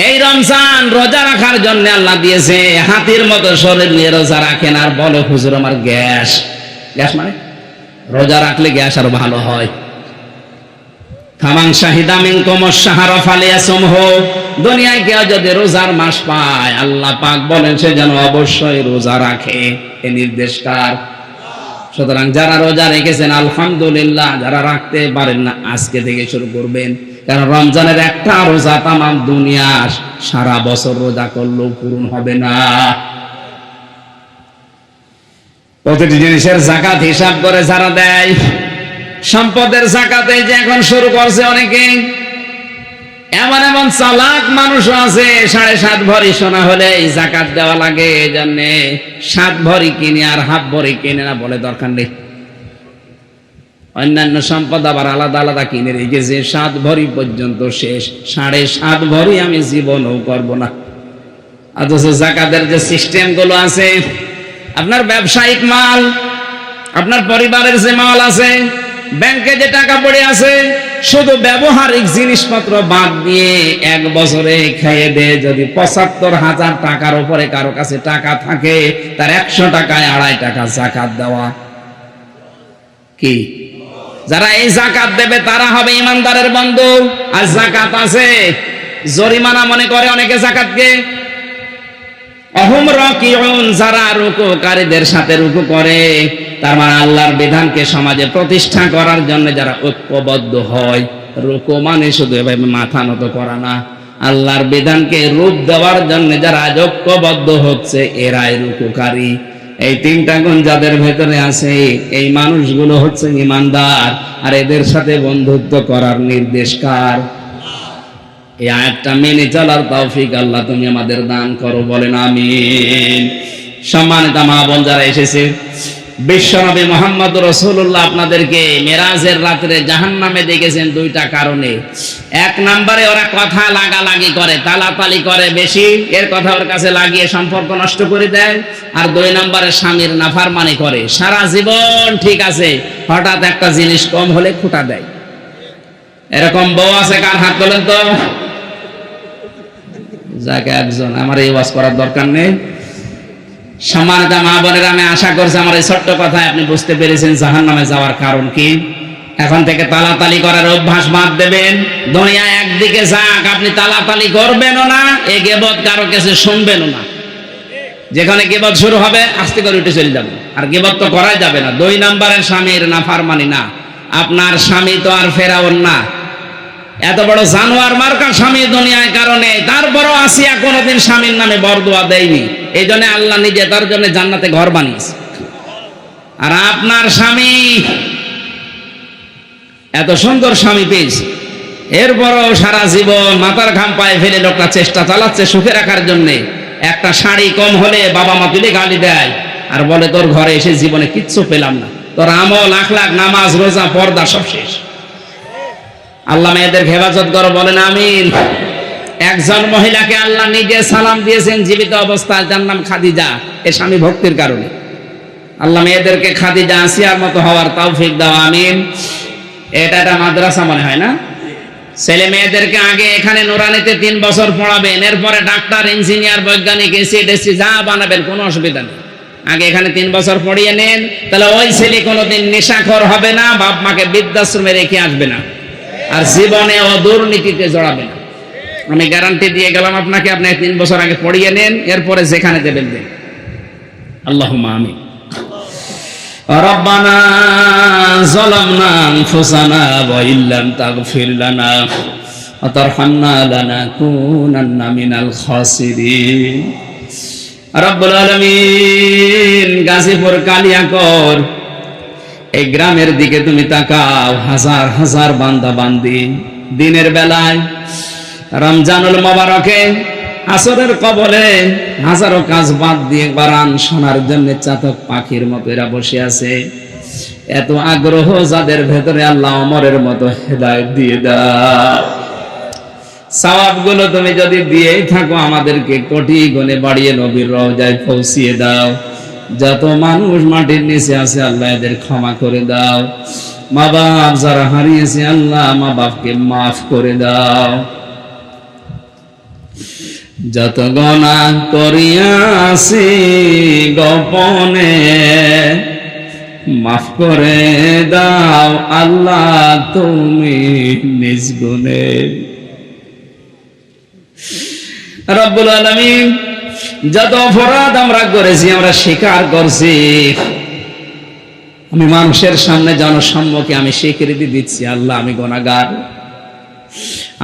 এই রমজান রোজা রাখার জন্য আল্লাহ দিয়েছে। হাতির মতো শরীর নিয়ে রোজা রাখেন আর বলো হুজুর আমার গ্যাস মানে রোজা রাখলে গ্যাস আরো ভালো হয়। ফামান শাহিদা মিনকুম আশ-শাহরা ফালিয়াসুমহু, দুনিয়ায় কেউ যদি রোজার মাস পায়, আল্লাহ পাক বলেন সে যেন অবশ্যই রোজা রাখে। এই নির্দেশ কার? সুতরাং যারা রোজা রেখেছেন আলহামদুলিল্লাহ, যারা রাখতে পারেন না আজকে থেকে শুরু করবেন। কারণ রমজানের একটা রোজা তামাম দুনিয়ার সারা বছর রোজা করলেও পূরণ হবে না। প্রতিটি জিনিসের যাকাত হিসাব করে যারা দেয়, সম্পদের যাকাতে যে এখন শুরু করছে অনেকে, এমন এমন চালাক মানুষ আছে 7.5 ভরি সোনা হলে যাকাত দেওয়া লাগে, এই জন্য 7 ভরি কিনে আর হাফ ভরি কিনে না, বলে দরকার নেই। অন্যান্য সম্পদ আবার আলাদা আলাদা কিনে রেখেছে, 7 ভরি পর্যন্ত শেষ, 7.5 ভরি আমি জীবনও করব না। অথচ যাকাতের যে সিস্টেম গুলো আছে, আপনার ব্যবসায়িক মাল, আপনার পরিবারের যে মাল আছে, ব্যাংকে যে টাকা পড়ে আছে, শুধু ব্যবহারিক জিনিসপত্র বাদ দিয়ে 1 বছরে খেয়ে দে যদি 75,000 টাকার উপরে কারো কাছে টাকা থাকে, তার 100 টাকায় 2.5 টাকা যাকাত দেওয়া। কি যারা এই যাকাত দেবে তারা হবে ইমানদারের বন্ধু। আর যাকাত আছে জরিমানা মনে করে অনেকে যাকাতকে। অহুম রাকিউন, যারা রুকুকারীদের সাথে রুকু করে, তার মানে আল্লাহর বিধানকে সমাজে প্রতিষ্ঠা করার জন্য যারা ঐক্যবদ্ধ হয়। রুকু মানে শুধু এভাবে মাথা নত করা না, আল্লাহর বিধানকে রূপ দেওয়ার জন্য যারা ঐক্যবদ্ধ হচ্ছে, এরাই রুকুকারী। এই 3টা গুণ যাদের ভেতরে আছে, এই মানুষগুলো হচ্ছে ঈমানদার। আর এদের সাথে বন্ধুত্ব করার নির্দেশ কার? এই আয়াতটা মেনে চলার তৌফিক আল্লাহ তুমি আমাদের দান করো, বলেন আমিন। সম্মানিত মা বোন যারা এসেছে, বিশ্বনবী মুহাম্মদ রাসূলুল্লাহ আপনাদেরকে মেরাজের রাতে জাহান্নামে দেখেছেন 2টা কারণে। 1 নম্বরে ওরা কথা লাগালাগি করে, তালাতালি করে বেশি, এর কথা ওর কাছে লাগিয়ে সম্পর্ক নষ্ট করে দেয়। আর 2 নম্বরে স্বামীর নাফরমানি করে, সারা জীবন ঠিক আছে, হঠাৎ একটা জিনিস কম হলে খুঁটা দেয়। এরকম বউ আছে কার হাত তোলেন তো? যাকে একজন, আমার এই ওয়াজ করার দরকার নেই। সম্মানিত মা বোনেরা, আমি আশা করছি আমার এই ছোট্ট কথায় আপনি বুঝতে পেরেছেন জাহান্নামে যাওয়ার কারণ কি। এখন থেকে তালাতালি করার অভ্যাস বাদ দেবেন। দুনিয়া একদিকে যাক, আপনি তালাতালি করবেনও না, এই গীবত কারো কাছে শুনবেনও না। যেখানে গীবত শুরু হবে আস্তে করে উঠে চলে যাবেন। আর গীবত তো করাই যাবে না। 2 নম্বরের স্বামীর নাফরমানি না। আপনার স্বামী তো আর ফেরাউন না, এত বড় জানোয়ার মার্কা স্বামী দুনিয়ায় কারণে, তারপরও আসিয়া কোনোদিন স্বামীর নামে বরদোয়া দেয়নি। এই জন্য আল্লাহ নিজে তার জন্য জান্নাতে ঘর বানিয়েছে। আর আপনার স্বামী এত সুন্দর স্বামী পেয়েছে, এরপরও সারা জীবন মাথার ঘাম পায়ে ফেলে লোকটা চেষ্টা চালাচ্ছে সুখে রাখার জন্য। একটা শাড়ি কম হলে বাবা মা তুলে গালি দেয় আর বলে তোর ঘরে এসে জীবনে কিচ্ছু পেলাম না, তোর আমল আখলাক নামাজ রোজা পর্দা সব শেষ। আল্লাহ মেয়েদের হেফাজত করো, বলেন আমিন। একজন মহিলাকে আল্লাহ নিজে সালাম দিয়েছেন জীবিত অবস্থায়, যার নাম খাদিজা। এ স্বামী ভক্তির কারণে আল্লাহ মেয়েদেরকে খাদিজা আসিয়ার মতো হওয়ার তৌফিক দাও, আমিন। এটা একটা মাদ্রাসা মনে হয় না? ছেলে মেয়েদেরকে আগে এখানে নুরানিতে 3 বছর পড়াবেন, এরপরে ডাক্তার, ইঞ্জিনিয়ার, বৈজ্ঞানিক, এসি যা বানাবেন, কোনো অসুবিধা নেই। আগে এখানে 3 বছর পড়িয়ে নেন, তাহলে ওই ছেলে কোনোদিন নেশাখোর হবে না, বাপ মাকে বৃদ্ধাশ্রমে রেখে আসবে না, আর জীবনে ও দুর্নীতিতে জড়াবে না। আমি গ্যারান্টি দিয়ে গেলাম আপনাকে। আপনি 3 বছর আগে পড়িয়ে নেন, এরপরে যেখানে দেবেন দেন। আল্লাহুম্মা আমিন। রব্বানা যালামনা আনফুসানা ওয়া ইল্লাম তাগফির লানা ওয়া তারহামনা লানাকুনান্না মিনাল খাসিরিন। রব্বুল আলামিন, গাজীপুর কালিয়াকর এই গ্রামের দিকে তুমি তাকাও। হাজার হাজার বান্দা বান্দি দিনের বেলায় রমজানুল মোবারকে আসরের কবলে হাজারো কাজ বাদ দিয়ে কোরআন শোনার জন্য চাতক পাখির মতো এরা বসে আছে। এত আগ্রহ যাদের ভেতরে, আল্লাহ ওমরের মতো হেদায়েত দিয়ে দাও। সওয়াবগুলো তুমি যদি দিয়েই থাকো, আমাদেরকে কোটি গুণে বাড়িয়ে নবীর রওজায় পৌঁছিয়ে দাও। যত মানুষ মাটির নিচে আছে, আল্লাহ এদের ক্ষমা করে দাও। মা বাপ যারা হারিয়েছে, আল্লাহ মা বাপকে মাফ করে দাও। যত গুনাহ করিয়াছি গোপনে, মাফ করে দাও আল্লাহ তুমি নিজ গুণে। রব্বুল আলামিন, যত অপরাধ আমরা করেছি, আমরা স্বীকার করছি। আমি মানুষের সামনে, জনসম্মুখে আমি স্বীকৃতি দিচ্ছি, আল্লাহ আমি গুনাহগার।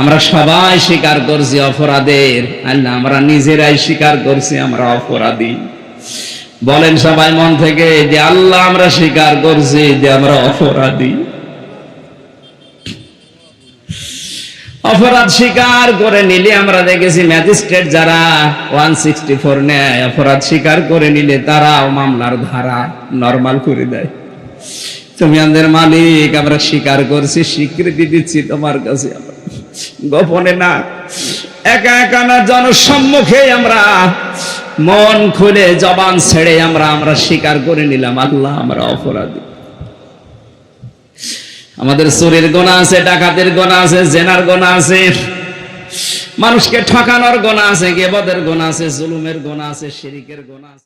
আমরা সবাই স্বীকার করছি অপরাধের, আল্লাহ আমরা নিজেরাই স্বীকার করছি আমরা অপরাধী। বলেন সবাই মন থেকে যে আল্লাহ আমরা স্বীকার করছি যে আমরা অপরাধী। অপরাধ স্বীকার করে নিলে আমরা দেখেছি ম্যাজিস্ট্রেট যারা 164 নেয়, অপরাধ স্বীকার করে নিলে তারাও মামলার ধারা নরমাল করে দেয়। তুমি আমাদের মালিক, আমরা স্বীকার করছি, স্বীকৃতি দিচ্ছি তোমার কাছে, আমরা গোপনে না, একা একা না, জনসম্মুখে আমরা মন খুলে জবান ছেড়ে আমরা স্বীকার করে নিলাম, আল্লাহ আমরা অপরাধী। আমাদের চুরির গুনাহ আছে, ডাকাতের গুনাহ আছে, জেনার গুনাহ আছে, মানুষকে ঠকানোর গুনাহ আছে, গীবতের গুনাহ আছে, জুলুমের গুনাহ আছে, শিরকের গুনাহ আছে।